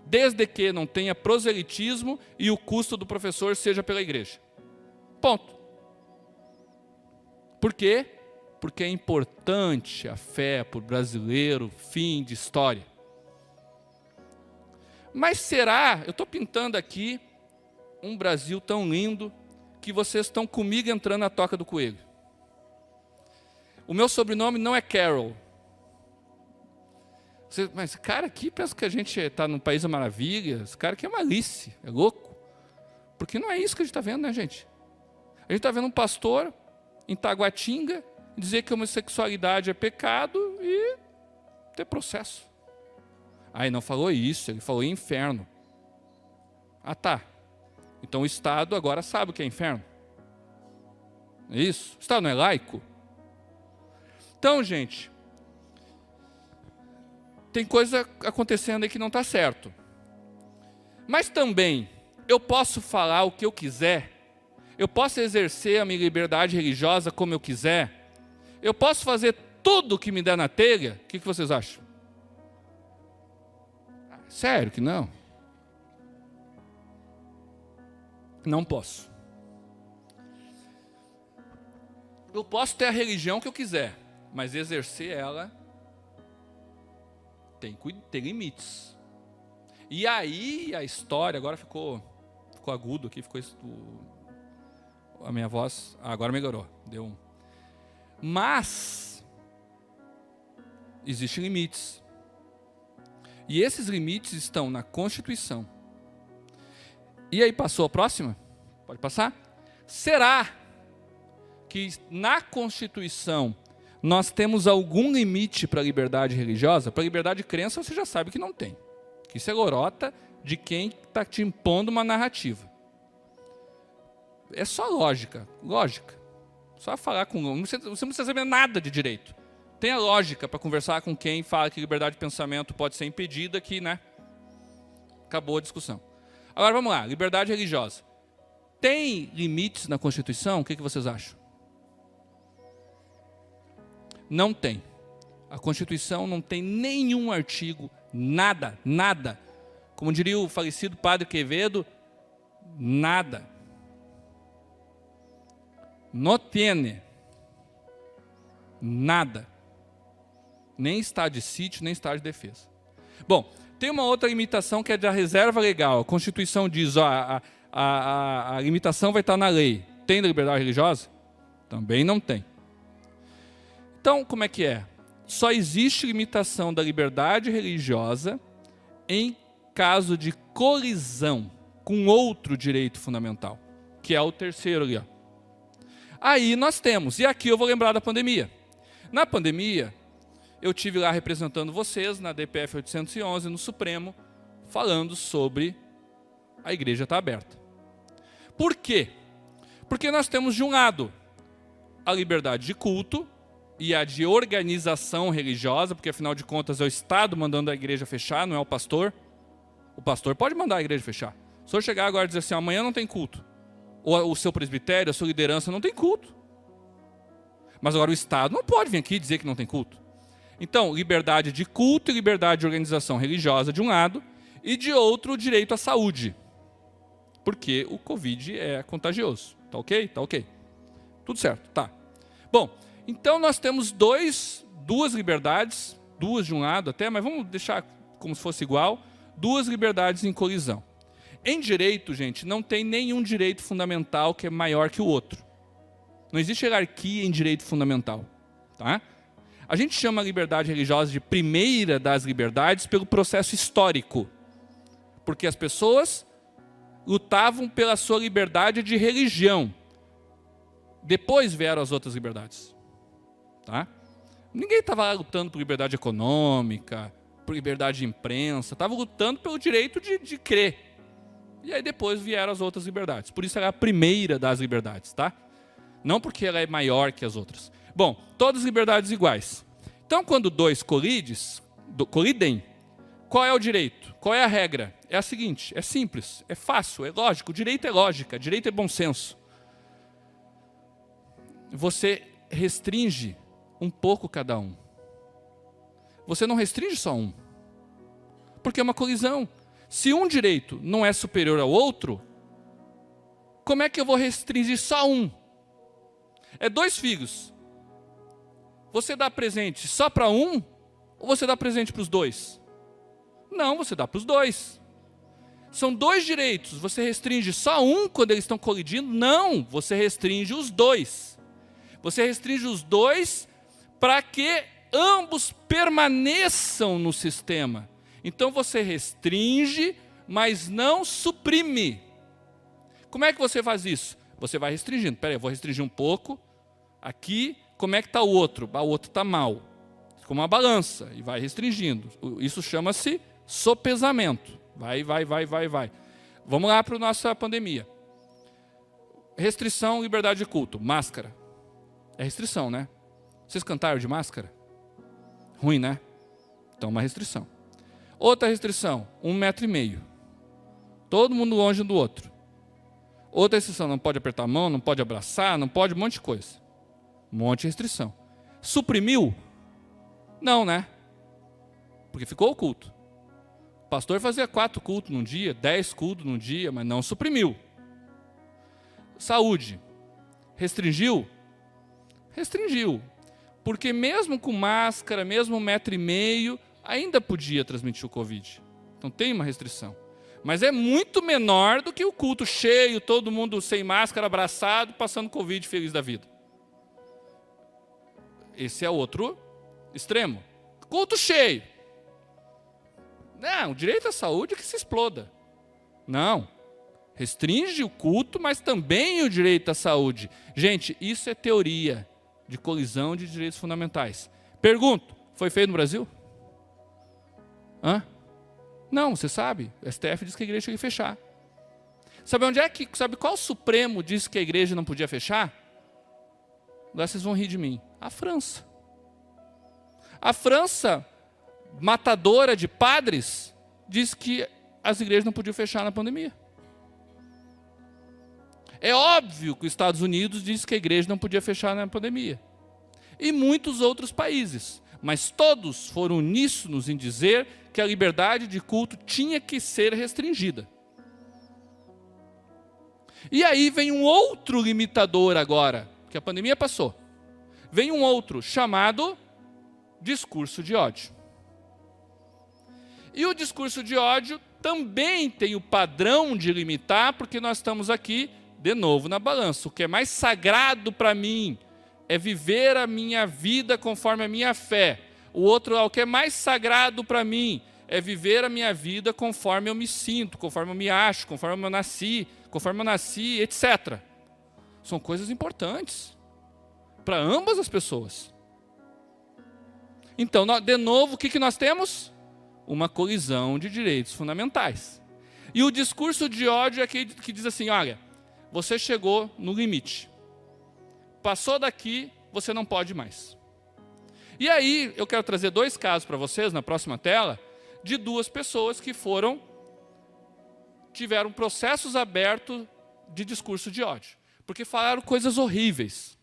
Speaker 2: desde que não tenha proselitismo e o custo do professor seja pela igreja. Ponto. Por quê? Porque é importante a fé para o brasileiro, fim de história. Mas será, eu estou pintando aqui um Brasil tão lindo que vocês estão comigo entrando na toca do coelho. O meu sobrenome não é Carroll. Mas esse cara aqui pensa que a gente está num país da maravilha. Esse cara aqui é malícia, é louco. Porque não é isso que a gente está vendo, né, gente? A gente está vendo um pastor em Taguatinga dizer que a homossexualidade é pecado e ter processo. Ah, ele não falou isso, ele falou inferno. Ah, tá. Então o Estado agora sabe o que é inferno. É isso? O Estado não é laico? Então, gente, tem coisa acontecendo aí que não está certo. Mas também, eu posso falar o que eu quiser, eu posso exercer a minha liberdade religiosa como eu quiser, eu posso fazer tudo o que me der na telha. O que vocês acham? Sério que não? Não posso. Eu posso ter a religião que eu quiser, mas exercer ela tem que ter limites. E aí a história, agora ficou agudo aqui, a minha voz, agora melhorou, deu um. Mas existem limites. E esses limites estão na Constituição. E aí passou a próxima? Pode passar? Será que na Constituição nós temos algum limite para a liberdade religiosa? Para a liberdade de crença você já sabe que não tem. Que isso é lorota de quem está te impondo uma narrativa. É só lógica. Só falar com... Você não precisa saber nada de direito. Tenha lógica para conversar com quem fala que liberdade de pensamento pode ser impedida, que, né? Acabou a discussão. Agora vamos lá, liberdade religiosa. Tem limites na Constituição? O que vocês acham? Não tem. A Constituição não tem nenhum artigo, nada. Como diria o falecido Padre Quevedo, nada. No tiene. Nada. Nem estado de sítio, nem estado de defesa. Bom, tem uma outra limitação que é da reserva legal. A Constituição diz, a limitação vai estar na lei. Tem da liberdade religiosa? Também não tem. Então, como é que é? Só existe limitação da liberdade religiosa em caso de colisão com outro direito fundamental, que é o terceiro ali, ó. Aí nós temos, e aqui eu vou lembrar da pandemia. Na pandemia, eu tive lá representando vocês na DPF 811, no Supremo, falando sobre a igreja estar aberta. Por quê? Porque nós temos de um lado a liberdade de culto e a de organização religiosa, porque afinal de contas é o Estado mandando a igreja fechar, não é o pastor. O pastor pode mandar a igreja fechar. Se o senhor chegar agora e dizer assim, amanhã não tem culto, ou o seu presbitério, a sua liderança não tem culto. Mas agora o Estado não pode vir aqui dizer que não tem culto. Então, liberdade de culto e liberdade de organização religiosa de um lado, e de outro, o direito à saúde. Porque o Covid é contagioso. Tá ok? Tá ok. Tudo certo, tá. Bom, então nós temos duas liberdades, duas de um lado até, mas vamos deixar como se fosse igual, duas liberdades em colisão. Em direito, gente, não tem nenhum direito fundamental que é maior que o outro. Não existe hierarquia em direito fundamental. Tá? A gente chama a liberdade religiosa de primeira das liberdades pelo processo histórico. Porque as pessoas lutavam pela sua liberdade de religião. Depois vieram as outras liberdades. Tá? Ninguém estava lutando por liberdade econômica, por liberdade de imprensa, estava lutando pelo direito de crer. E aí depois vieram as outras liberdades. Por isso ela é a primeira das liberdades, tá? Não porque ela é maior que as outras. Bom, todas as liberdades iguais. Então, quando dois colidem, qual é o direito? Qual é a regra? É a seguinte, é simples, é fácil, é lógico. O direito é lógica, direito é bom senso. Você restringe um pouco cada um. Você não restringe só um. Porque é uma colisão. Se um direito não é superior ao outro, como é que eu vou restringir só um? É dois filhos. Você dá presente só para um ou você dá presente para os dois? Não, você dá para os dois. São dois direitos. Você restringe só um quando eles estão colidindo? Não, você restringe os dois. Você restringe os dois para que ambos permaneçam no sistema. Então você restringe, mas não suprime. Como é que você faz isso? Você vai restringindo. Espera aí, eu vou restringir um pouco. Aqui, como é que está o outro? O outro está mal. Como uma balança. E vai restringindo. Isso chama-se sopesamento. Vai. Vamos lá para a nossa pandemia. Restrição, liberdade de culto. Máscara. É restrição, né? Vocês cantaram de máscara? Ruim, né? Então, uma restrição. Outra restrição, 1,5 metro. Todo mundo longe um do outro. Outra restrição, não pode apertar a mão, não pode abraçar, não pode um monte de coisa. Um monte de restrição. Suprimiu? Não, né? Porque ficou o culto. O pastor fazia 4 cultos num dia, 10 cultos num dia, mas não suprimiu. Saúde. Restringiu? Restringiu. Porque mesmo com máscara, mesmo 1,5 metro, ainda podia transmitir o Covid. Então tem uma restrição. Mas é muito menor do que o culto cheio, todo mundo sem máscara, abraçado, passando Covid feliz da vida. Esse é outro extremo. Culto cheio. Não, o direito à saúde é que se exploda. Não. Restringe o culto, mas também o direito à saúde. Gente, isso é teoria de colisão de direitos fundamentais. Pergunto, foi feito no Brasil? Hã? Não, você sabe. O STF diz que a igreja tinha que fechar. Sabe qual Supremo disse que a igreja não podia fechar? Agora vocês vão rir de mim. A França. A França, matadora de padres, disse que as igrejas não podiam fechar na pandemia. É óbvio que os Estados Unidos disse que a igreja não podia fechar na pandemia. E muitos outros países. Mas todos foram uníssonos em dizer que a liberdade de culto tinha que ser restringida. E aí vem um outro limitador agora, que a pandemia passou. Vem um outro, chamado discurso de ódio. E o discurso de ódio também tem o padrão de limitar, porque nós estamos aqui, de novo, na balança. O que é mais sagrado para mim é viver a minha vida conforme a minha fé. O outro, o que é mais sagrado para mim é viver a minha vida conforme eu me sinto, conforme eu me acho, conforme eu nasci, etc. São coisas importantes para ambas as pessoas. Então, de novo, o que nós temos? Uma colisão de direitos fundamentais. E o discurso de ódio é aquele que diz assim, olha, você chegou no limite. Passou daqui, você não pode mais. E aí, eu quero trazer 2 casos para vocês, na próxima tela, de 2 pessoas que foram tiveram processos abertos de discurso de ódio, porque falaram coisas horríveis.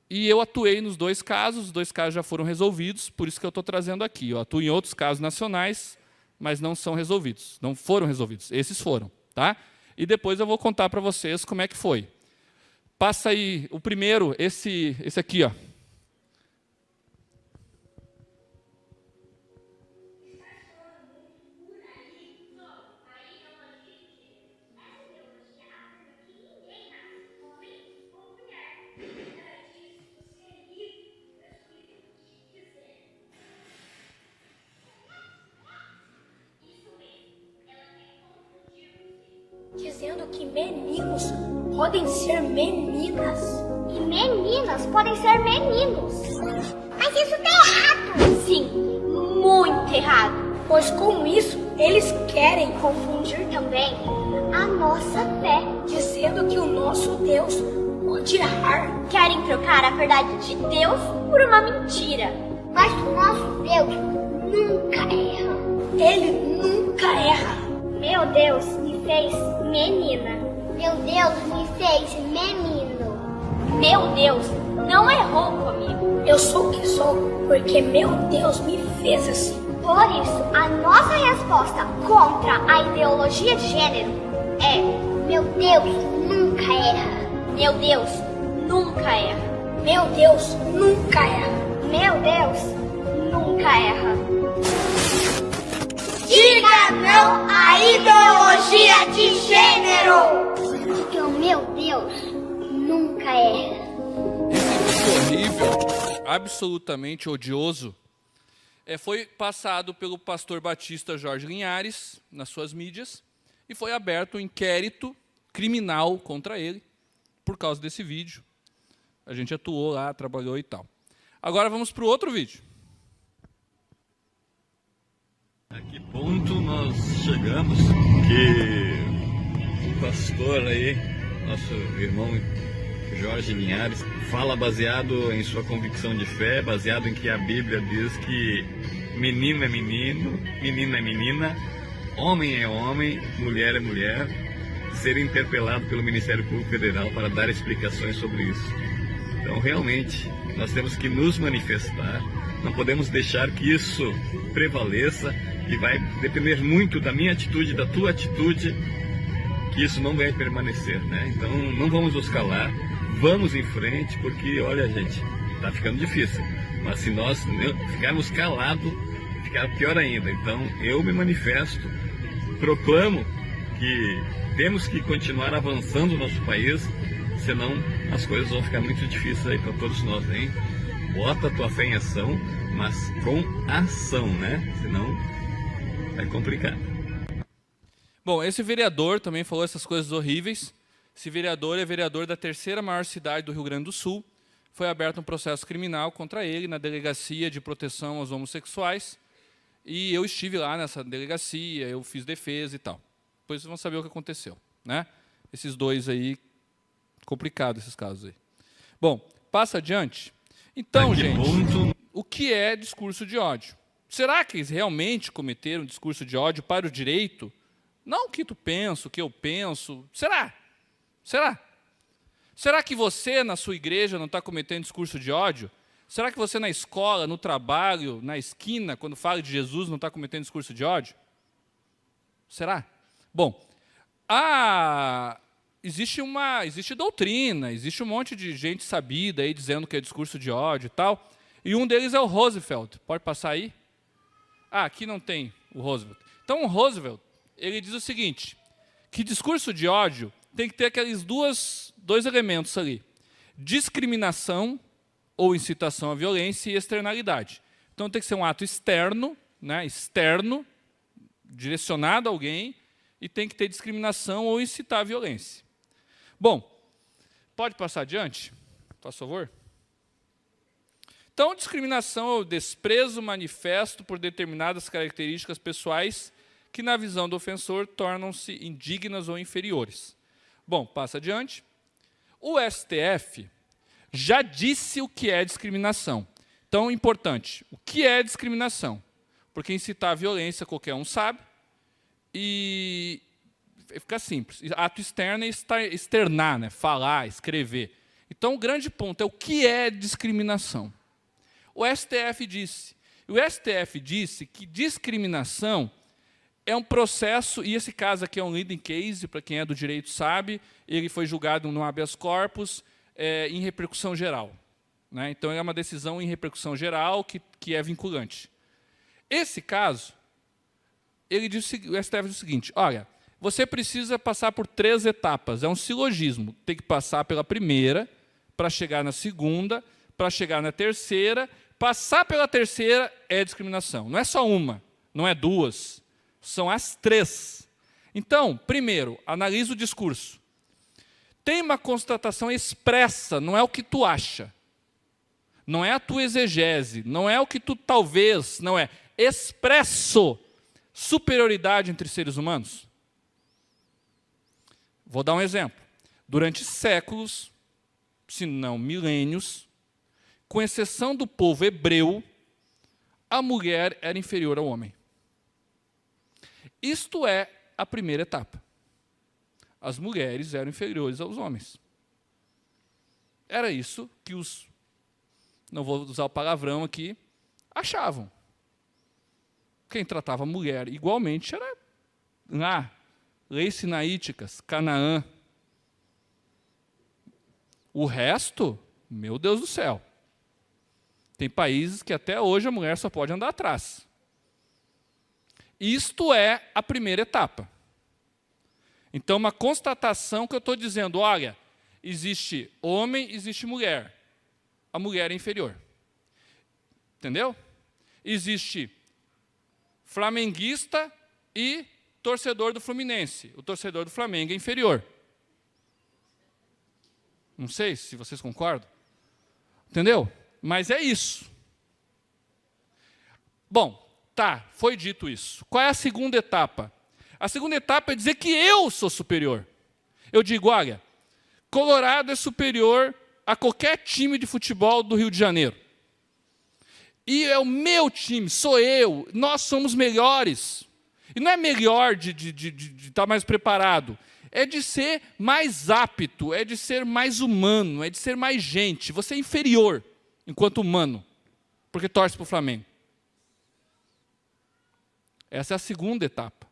Speaker 2: E eu atuei nos 2 casos, os 2 casos já foram resolvidos, por isso que eu estou trazendo aqui. Eu atuo em outros casos nacionais, mas não são resolvidos, não foram resolvidos. Esses foram, tá? E depois eu vou contar para vocês como é que foi. Passa aí o primeiro, esse aqui, ó.
Speaker 3: Dizendo que meninos podem ser meninas.
Speaker 4: E meninas podem ser meninos. Mas isso tá errado.
Speaker 3: Sim, muito errado. Pois com isso, eles querem confundir também
Speaker 4: A nossa fé.
Speaker 3: dizendo que o nosso Deus pode errar.
Speaker 4: Querem trocar a verdade de Deus por uma mentira. Mas o nosso Deus nunca erra.
Speaker 3: Ele nunca erra.
Speaker 4: Meu Deus me fez menina. Meu Deus me fez menino. Meu Deus não errou comigo.
Speaker 3: Eu sou o que sou porque meu Deus me fez assim.
Speaker 4: Por isso, a nossa resposta contra a ideologia de gênero é: meu Deus nunca erra. Meu Deus nunca erra.
Speaker 3: Meu Deus nunca erra.
Speaker 4: Meu Deus nunca erra.
Speaker 3: Diga não à ideologia de gênero!
Speaker 4: Diga meu Deus nunca erra.
Speaker 2: Esse vídeo horrível, absolutamente odioso, foi passado pelo pastor batista Jorge Linhares nas suas mídias e foi aberto um inquérito criminal contra ele por causa desse vídeo. A gente atuou lá, trabalhou e tal. Agora vamos para o outro vídeo.
Speaker 5: A que ponto nós chegamos que o pastor aí, nosso irmão Jorge Linhares, fala baseado em sua convicção de fé, baseado em que a Bíblia diz que menino é menino, menina é menina, homem é homem, mulher é mulher, ser interpelado pelo Ministério Público Federal para dar explicações sobre isso. Então, realmente, nós temos que nos manifestar, não podemos deixar que isso prevaleça, e vai depender muito da minha atitude, da tua atitude, que isso não vai permanecer, né? Então, não vamos nos calar, vamos em frente, porque, olha, gente, tá ficando difícil. Mas se nós ficarmos calados, fica pior ainda. Então, eu me manifesto, proclamo que temos que continuar avançando no nosso país, senão as coisas vão ficar muito difíceis aí para todos nós, hein? Bota a tua fé em ação, mas com ação, né? Senão vai complicar.
Speaker 2: Bom, esse vereador também falou essas coisas horríveis. Esse vereador é vereador da 3ª maior cidade do Rio Grande do Sul. Foi aberto um processo criminal contra ele na Delegacia de Proteção aos Homossexuais. E eu estive lá nessa delegacia, eu fiz defesa e tal. Depois vocês vão saber o que aconteceu, né? Esses dois aí, complicado esses casos aí. Bom, passa adiante. Então, gente, o que é discurso de ódio? Será que eles realmente cometeram discurso de ódio para o direito? Não o que tu pensa, o que eu penso. Será? Será? Será que você, na sua igreja, não está cometendo discurso de ódio? Será que você, na escola, no trabalho, na esquina, quando fala de Jesus, não está cometendo discurso de ódio? Será? Bom, existe doutrina, existe um monte de gente sabida aí dizendo que é discurso de ódio e tal. E um deles é o Roosevelt. Pode passar aí? Ah, aqui não tem o Roosevelt. Então, o Roosevelt, ele diz o seguinte, que discurso de ódio tem que ter aqueles dois elementos ali. Discriminação ou incitação à violência e externalidade. Então, tem que ser um ato externo, né, externo, direcionado a alguém, e tem que ter discriminação ou incitar à violência. Bom, pode passar adiante, por favor? Então, discriminação é o desprezo manifesto por determinadas características pessoais que, na visão do ofensor, tornam-se indignas ou inferiores. Bom, passa adiante. O STF já disse o que é discriminação. Então, importante, o que é discriminação? Porque incitar a violência qualquer um sabe, E fica simples. Ato externo é externar, né? Falar, escrever. Então, o grande ponto é o que é discriminação. O STF disse. O STF disse que discriminação é um processo, e esse caso aqui é um leading case, para quem é do direito sabe, ele foi julgado no habeas corpus em repercussão geral. Né? Então, é uma decisão em repercussão geral que é vinculante. Esse caso, o STF diz o seguinte, olha, você precisa passar por 3 etapas, é um silogismo, tem que passar pela primeira, para chegar na segunda, para chegar na terceira, passar pela terceira é discriminação. Não é só uma, não é 2, são as 3. Então, primeiro, analisa o discurso. Tem uma constatação expressa, não é o que tu acha. Não é a tua exegese, não é o que tu talvez, não é. Expresso superioridade entre seres humanos. Vou dar um exemplo. Durante séculos, se não milênios, com exceção do povo hebreu, a mulher era inferior ao homem. Isto é a primeira etapa. As mulheres eram inferiores aos homens. Era isso que os, não vou usar o palavrão aqui, achavam. Quem tratava a mulher igualmente era lá, leis sinaíticas, Canaã. O resto, meu Deus do céu. Tem países que até hoje a mulher só pode andar atrás. Isto é a primeira etapa. Então, uma constatação que eu estou dizendo, olha, existe homem, existe mulher. A mulher é inferior. Entendeu? Existe flamenguista e torcedor do Fluminense. O torcedor do Flamengo é inferior. Não sei se vocês concordam. Entendeu? Mas é isso. Bom, tá, foi dito isso. Qual é a segunda etapa? A segunda etapa é dizer que eu sou superior. Eu digo, olha, Colorado é superior a qualquer time de futebol do Rio de Janeiro. E é o meu time, sou eu, nós somos melhores. E não é melhor de estar mais preparado, é de ser mais apto, é de ser mais humano, é de ser mais gente. Você é inferior enquanto humano, porque torce para o Flamengo. Essa é a segunda etapa.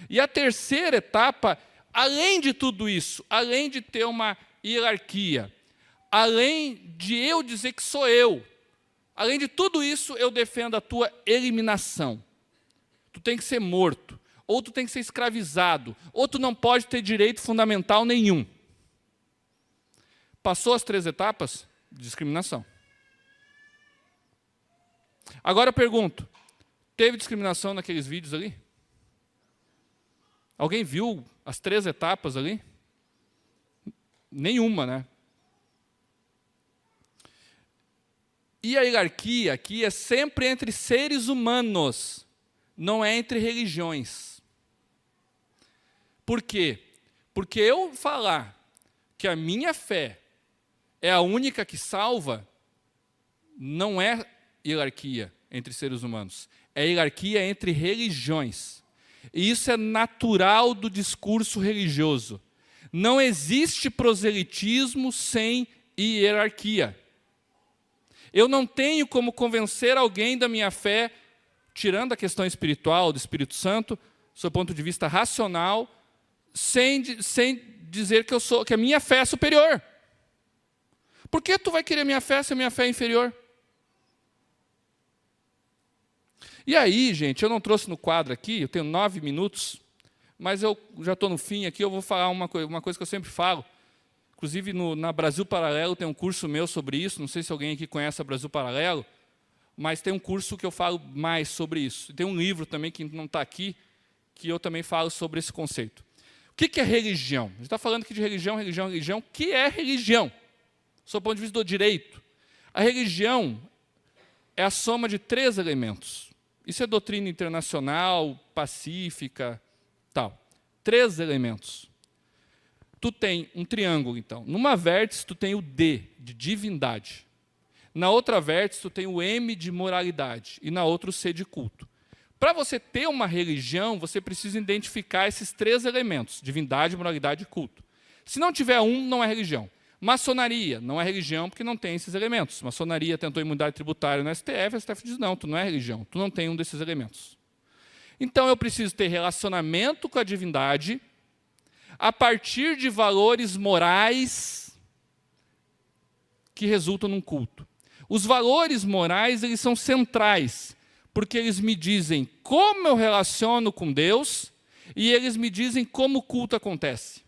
Speaker 2: E a terceira etapa, além de tudo isso, além de ter uma hierarquia, além de eu dizer que sou eu, além de tudo isso, eu defendo a tua eliminação. Tu tem que ser morto, ou tu tem que ser escravizado, ou tu não pode ter direito fundamental nenhum. Passou as 3 etapas? Discriminação. Agora eu pergunto, teve discriminação naqueles vídeos ali? Alguém viu as 3 etapas ali? Nenhuma, né? E a hierarquia aqui é sempre entre seres humanos, não é entre religiões. Por quê? Porque eu falar que a minha fé é a única que salva, não é hierarquia entre seres humanos, é hierarquia entre religiões. E isso é natural do discurso religioso. Não existe proselitismo sem hierarquia. Eu não tenho como convencer alguém da minha fé, tirando a questão espiritual do Espírito Santo, do seu ponto de vista racional, sem dizer que a minha fé é superior. Por que tu vai querer minha fé se a minha fé é inferior? E aí, gente, eu não trouxe no quadro aqui, eu tenho 9 minutos, mas eu já estou no fim aqui, eu vou falar uma coisa que eu sempre falo. Inclusive, na Brasil Paralelo tem um curso meu sobre isso, não sei se alguém aqui conhece a Brasil Paralelo, mas tem um curso que eu falo mais sobre isso. Tem um livro também que não está aqui, que eu também falo sobre esse conceito. O que é religião? A gente está falando aqui de religião. O que é religião? Do ponto de vista do direito. A religião é a soma de 3 elementos. Isso é doutrina internacional, pacífica, tal. 3 elementos. Tu tem um triângulo, então. Numa vértice, tu tem o D, de divindade. Na outra vértice, tu tem o M, de moralidade. E na outra, o C, de culto. Para você ter uma religião, você precisa identificar esses 3 elementos: divindade, moralidade e culto. Se não tiver um, não é religião. Maçonaria não é religião porque não tem esses elementos. Maçonaria tentou imunidade tributária no STF, o STF diz: não, tu não é religião, tu não tem um desses elementos. Então eu preciso ter relacionamento com a divindade a partir de valores morais que resultam num culto. Os valores morais, eles são centrais, porque eles me dizem como eu relaciono com Deus e eles me dizem como o culto acontece.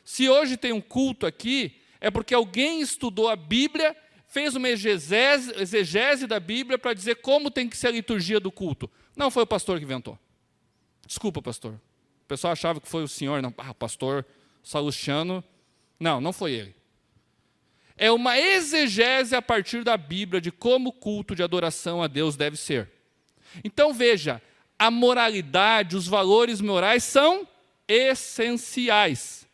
Speaker 2: Se hoje tem um culto aqui, é porque alguém estudou a Bíblia, fez uma exegese da Bíblia para dizer como tem que ser a liturgia do culto. Não foi o pastor que inventou. Desculpa, pastor. O pessoal achava que foi o senhor. Não, o pastor Salustiano. Não, não foi ele. É uma exegese a partir da Bíblia de como o culto de adoração a Deus deve ser. Então, veja, a moralidade, os valores morais são essenciais,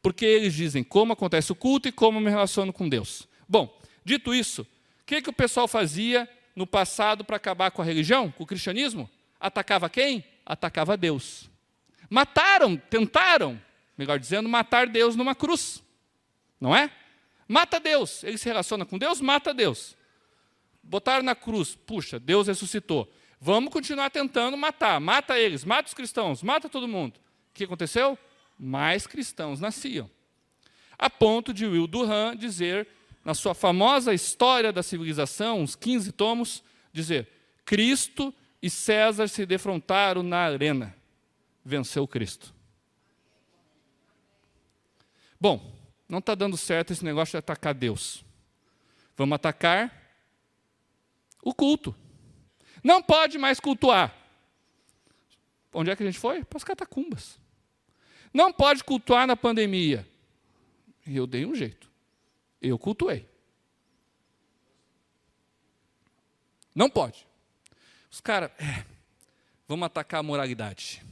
Speaker 2: porque eles dizem como acontece o culto e como eu me relaciono com Deus. Bom, dito isso, o que o pessoal fazia no passado para acabar com a religião, com o cristianismo? Atacava quem? Atacava Deus. Tentaram, melhor dizendo, matar Deus numa cruz. Não é? Mata Deus. Ele se relaciona com Deus, mata Deus. Botaram na cruz. Puxa, Deus ressuscitou. Vamos continuar tentando matar. Mata eles, mata os cristãos, mata todo mundo. O que aconteceu? Mais cristãos nasciam. A ponto de Will Durant dizer, na sua famosa História da Civilização, uns 15 tomos, dizer: Cristo e César se defrontaram na arena. Venceu Cristo. Bom, não está dando certo esse negócio de atacar Deus. Vamos atacar o culto. Não pode mais cultuar. Onde é que a gente foi? Para as catacumbas. Não pode cultuar na pandemia. E eu dei um jeito. Eu cultuei. Não pode. Os caras, vamos atacar a moralidade.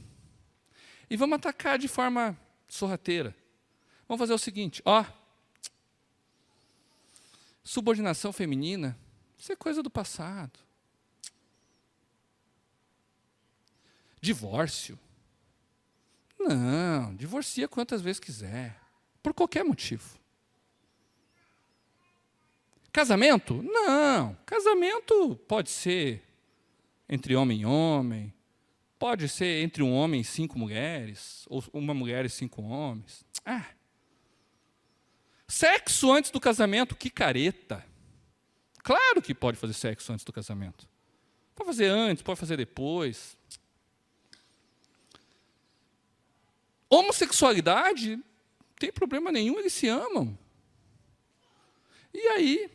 Speaker 2: E vamos atacar de forma sorrateira. Vamos fazer o seguinte, subordinação feminina, isso é coisa do passado. Divórcio. Não, divorcia quantas vezes quiser, por qualquer motivo. Casamento? Não, casamento pode ser entre homem e homem, pode ser entre um homem e 5 mulheres, ou uma mulher e 5 homens. Sexo antes do casamento, que careta. Claro que pode fazer sexo antes do casamento. Pode fazer antes, pode fazer depois. Homossexualidade, não tem problema nenhum, eles se amam. E aí,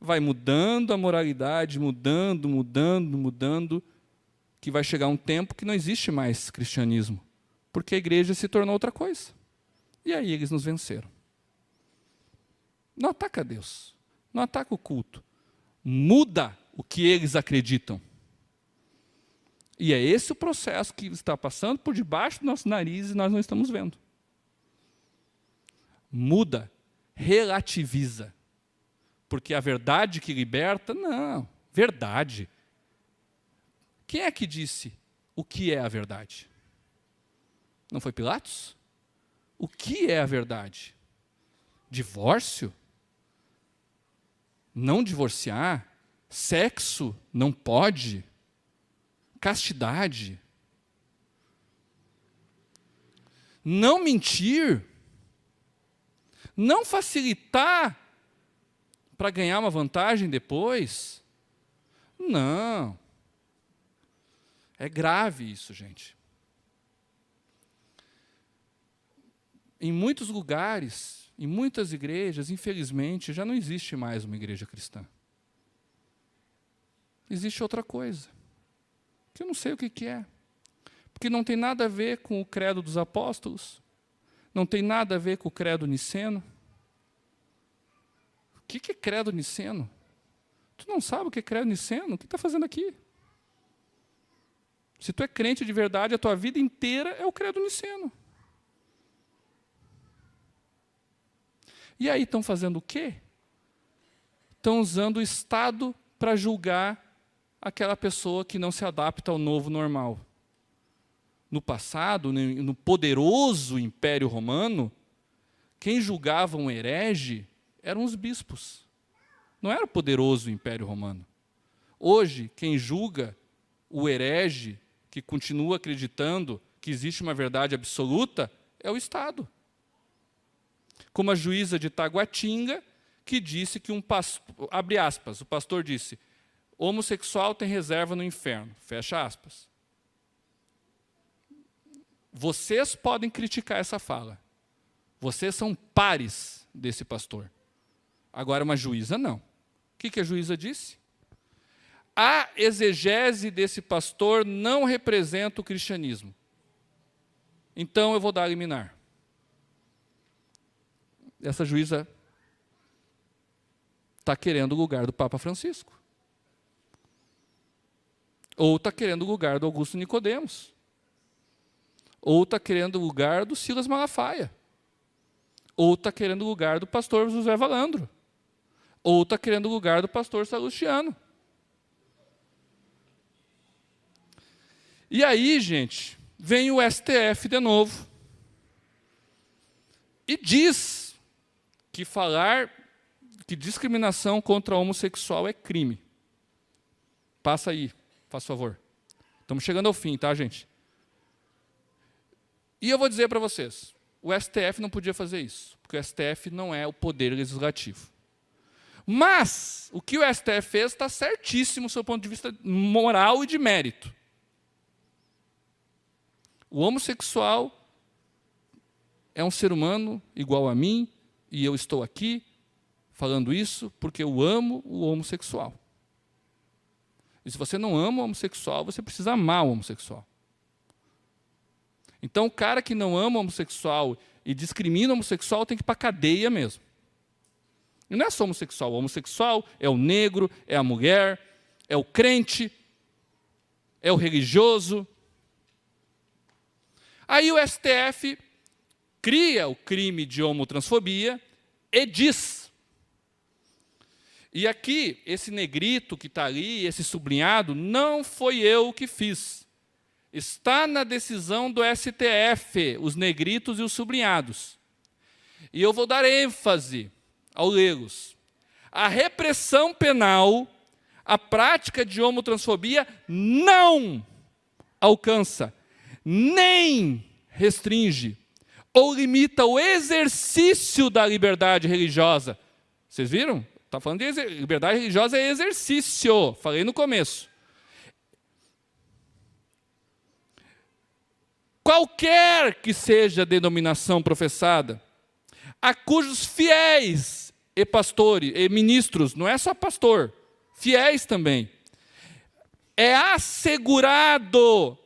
Speaker 2: vai mudando a moralidade, mudando, que vai chegar um tempo que não existe mais cristianismo, porque a igreja se tornou outra coisa. E aí eles nos venceram. Não ataca Deus, não ataca o culto. Muda o que eles acreditam. E é esse o processo que está passando por debaixo do nosso nariz e nós não estamos vendo. Muda, relativiza. Porque a verdade que liberta, não. Verdade. Quem é que disse o que é a verdade? Não foi Pilatos? O que é a verdade? Divórcio? Não divorciar? Sexo? Não pode? Castidade? Não mentir? Não facilitar para ganhar uma vantagem depois? Não. É grave isso, gente. Em muitos lugares, em muitas igrejas, infelizmente, já não existe mais uma igreja cristã. Existe outra coisa, que eu não sei o que é. Porque não tem nada a ver com o credo dos apóstolos, não tem nada a ver com o credo niceno. O que é credo niceno? Tu não sabe o que é credo niceno? O que está fazendo aqui? Se tu é crente de verdade, a tua vida inteira é o credo niceno. E aí estão fazendo o quê? Estão usando o Estado para julgar aquela pessoa que não se adapta ao novo normal. No passado, no poderoso Império Romano, quem julgava um herege eram os bispos. Não era o poderoso Império Romano. Hoje, quem julga o herege, que continua acreditando que existe uma verdade absoluta, é o Estado. Como a juíza de Taguatinga, que disse que abre aspas, o pastor disse, homossexual tem reserva no inferno, fecha aspas. Vocês podem criticar essa fala. Vocês são pares desse pastor. Agora, uma juíza, não. O que a juíza disse? A exegese desse pastor não representa o cristianismo. Então, eu vou dar a liminar. Essa juíza está querendo o lugar do Papa Francisco. Ou está querendo o lugar do Augusto Nicodemos. Ou está querendo o lugar do Silas Malafaia. Ou está querendo o lugar do pastor José Valandro. Ou está querendo o lugar do pastor Salustiano. E aí, gente, vem o STF de novo. E diz que discriminação contra homossexual é crime. Passa aí, faz favor. Estamos chegando ao fim, tá, gente? E eu vou dizer para vocês, o STF não podia fazer isso, porque o STF não é o poder legislativo. Mas, o que o STF fez está certíssimo do seu ponto de vista moral e de mérito. O homossexual é um ser humano igual a mim, e eu estou aqui falando isso porque eu amo o homossexual. E se você não ama o homossexual, você precisa amar o homossexual. Então, o cara que não ama o homossexual e discrimina o homossexual tem que ir para a cadeia mesmo. E não é só homossexual. O homossexual é o negro, é a mulher, é o crente, é o religioso. Aí o STF cria o crime de homotransfobia e diz. E aqui, esse negrito que está ali, esse sublinhado, não foi eu que fiz. Está na decisão do STF, os negritos e os sublinhados. E eu vou dar ênfase ao lê-los. A repressão penal, a prática de homotransfobia não alcança, nem restringe ou limita o exercício da liberdade religiosa. Vocês viram? Está falando de liberdade religiosa é exercício. Falei no começo. Qualquer que seja a denominação professada, a cujos fiéis e pastores, e ministros, não é só pastor, fiéis também, é assegurado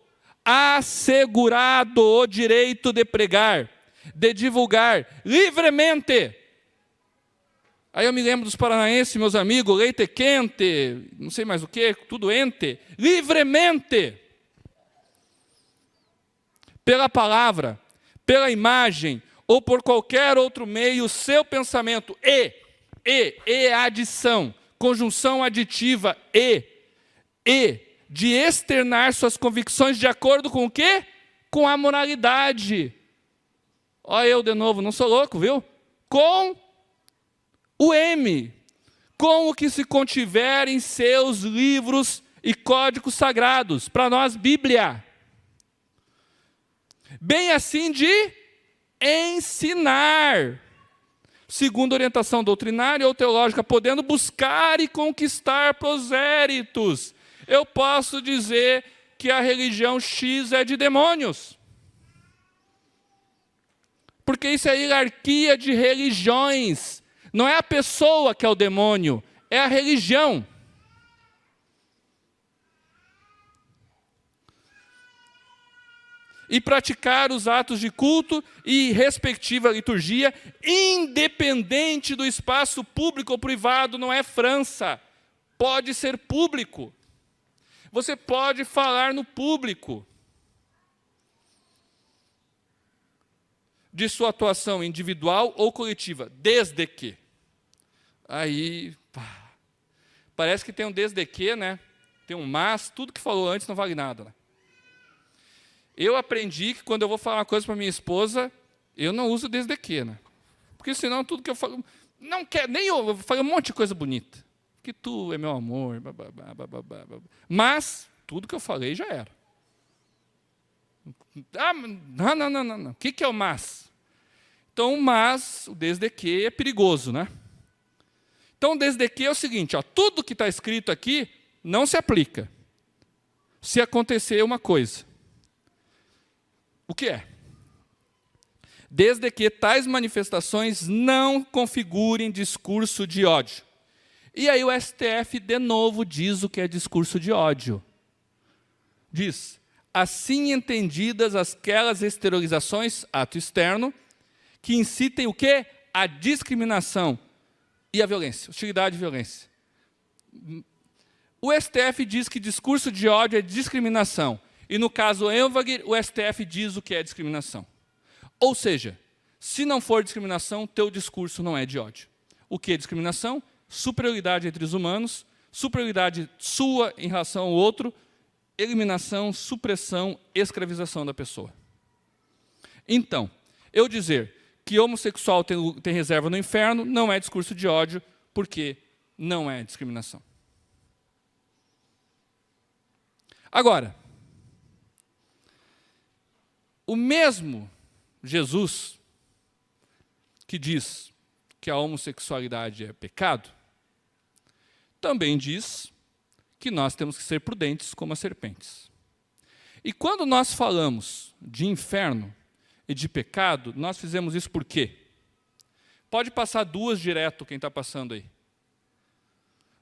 Speaker 2: o direito de pregar, de divulgar livremente. Aí eu me lembro dos paranaenses, meus amigos, leite quente, não sei mais o que, tudo ente, livremente. Pela palavra, pela imagem, ou por qualquer outro meio, o seu pensamento, adição, conjunção aditiva, de externar suas convicções de acordo com o quê? Com a moralidade. Olha eu de novo, não sou louco, viu? Com o M, com o que se contiver em seus livros e códigos sagrados, para nós, Bíblia. Bem assim de ensinar, segundo orientação doutrinária ou teológica, podendo buscar e conquistar prosélitos. Eu posso dizer que a religião X é de demônios. Porque isso é hierarquia de religiões. Não é a pessoa que é o demônio, é a religião. E praticar os atos de culto e respectiva liturgia, independente do espaço público ou privado, não é França. Pode ser público. Você pode falar no público de sua atuação individual ou coletiva, desde que. Aí, parece que tem um desde que, né? Tem um mas, tudo que falou antes não vale nada. Né? Eu aprendi que quando eu vou falar uma coisa para minha esposa, eu não uso desde que, né? Porque senão tudo que eu falo, não quer, nem eu falo um monte de coisa bonita. Que tu é meu amor, mas tudo que eu falei já era. Ah, não. O que é o mas? Então, o mas, o desde que, é perigoso, né? Então, o desde que é o seguinte, ó, tudo que está escrito aqui não se aplica se acontecer uma coisa. O que é? Desde que tais manifestações não configurem discurso de ódio. E aí o STF de novo diz o que é discurso de ódio. Diz, assim entendidas aquelas exteriorizações, ato externo, que incitem o quê? A discriminação e a violência, hostilidade e violência. O STF diz que discurso de ódio é discriminação. E no caso Elvag, o STF diz o que é discriminação. Ou seja, se não for discriminação, teu discurso não é de ódio. O que é discriminação? Superioridade entre os humanos, superioridade sua em relação ao outro, eliminação, supressão, escravização da pessoa. Então, eu dizer que homossexual tem reserva no inferno não é discurso de ódio, porque não é discriminação. Agora, o mesmo Jesus que diz que a homossexualidade é pecado, também diz que nós temos que ser prudentes como as serpentes. E quando nós falamos de inferno e de pecado, nós fizemos isso por quê? Pode passar duas direto, quem está passando aí.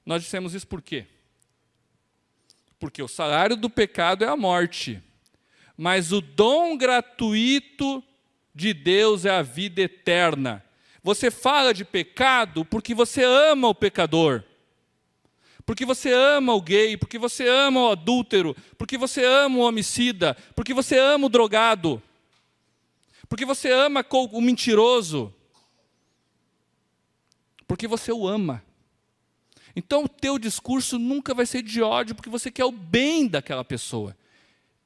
Speaker 2: Nós dissemos isso por quê? Porque o salário do pecado é a morte, mas o dom gratuito de Deus é a vida eterna. Você fala de pecado porque você ama o pecador, porque você ama o gay, porque você ama o adúltero, porque você ama o homicida, porque você ama o drogado, porque você ama o mentiroso, porque você o ama. Então o teu discurso nunca vai ser de ódio, porque você quer o bem daquela pessoa.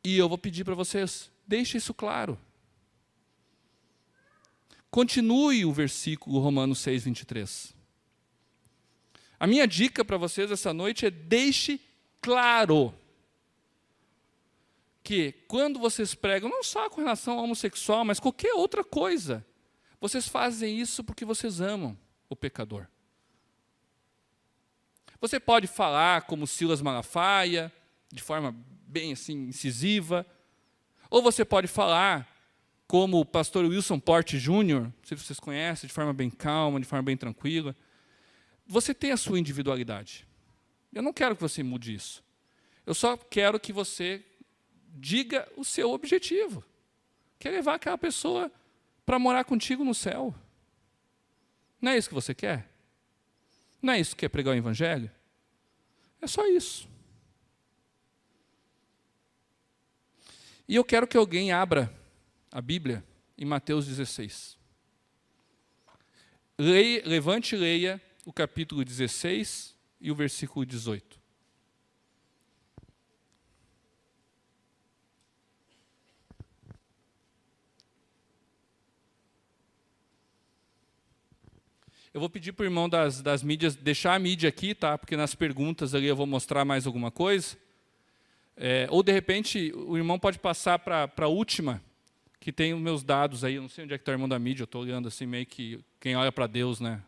Speaker 2: E eu vou pedir para vocês, deixe isso claro. Continue o versículo Romanos 6, 23. A minha dica para vocês essa noite é deixe claro que quando vocês pregam, não só com relação ao homossexual, mas qualquer outra coisa, vocês fazem isso porque vocês amam o pecador. Você pode falar como Silas Malafaia, de forma bem assim, incisiva, ou você pode falar como o pastor Wilson Porte Jr., não sei se vocês conhecem, de forma bem calma, de forma bem tranquila. Você tem a sua individualidade. Eu não quero que você mude isso. Eu só quero que você diga o seu objetivo. Quer levar aquela pessoa para morar contigo no céu. Não é isso que você quer? Não é isso que quer pregar o evangelho? É só isso. E eu quero que alguém abra a Bíblia em Mateus 16. Levante e leia o capítulo 16 e o versículo 18. Eu vou pedir para o irmão das mídias deixar a mídia aqui, tá? Porque nas perguntas ali eu vou mostrar mais alguma coisa. Ou, de repente, o irmão pode passar para a última, que tem os meus dados aí. Eu não sei onde é que está o irmão da mídia, eu estou olhando assim meio que quem olha para Deus, né?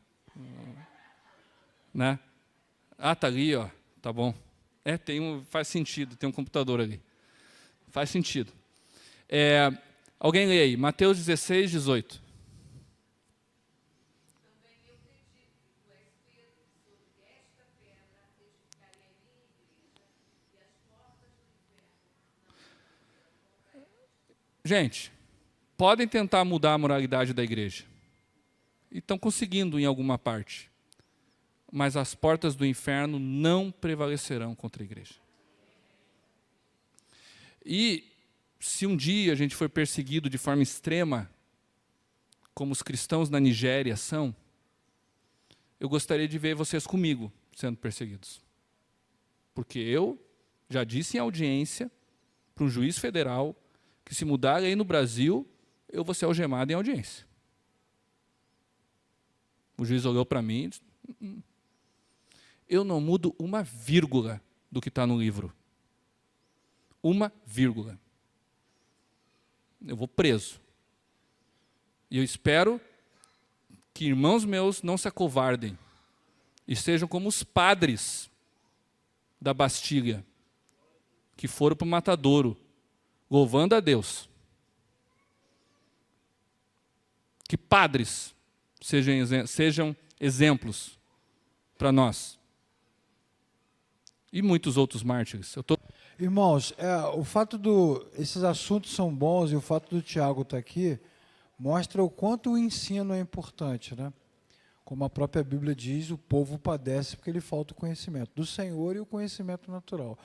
Speaker 2: Né? Ah, está ali, ó. Tá bom. Faz sentido, tem um computador ali. Faz sentido. Alguém lê aí, Mateus 16, 18. Gente, podem tentar mudar a moralidade da igreja. E estão conseguindo em alguma parte. Mas as portas do inferno não prevalecerão contra a igreja. E se um dia a gente for perseguido de forma extrema, como os cristãos na Nigéria são, eu gostaria de ver vocês comigo sendo perseguidos. Porque eu Já disse em audiência para um juiz federal que se mudar a lei no Brasil, eu vou ser algemado em audiência. O juiz olhou para mim e disse, eu não mudo uma vírgula do que está no livro. Uma vírgula. Eu vou preso. E eu espero que irmãos meus não se acovardem e sejam como os padres da Bastilha, que foram para o matadouro, louvando a Deus. Que padres sejam exemplos para nós. E muitos outros mártires.
Speaker 1: Irmãos, o fato esses assuntos são bons e o fato do Tiago estar aqui mostra o quanto o ensino é importante, né? Como a própria Bíblia diz, o povo padece porque lhe falta o conhecimento do Senhor e o conhecimento natural.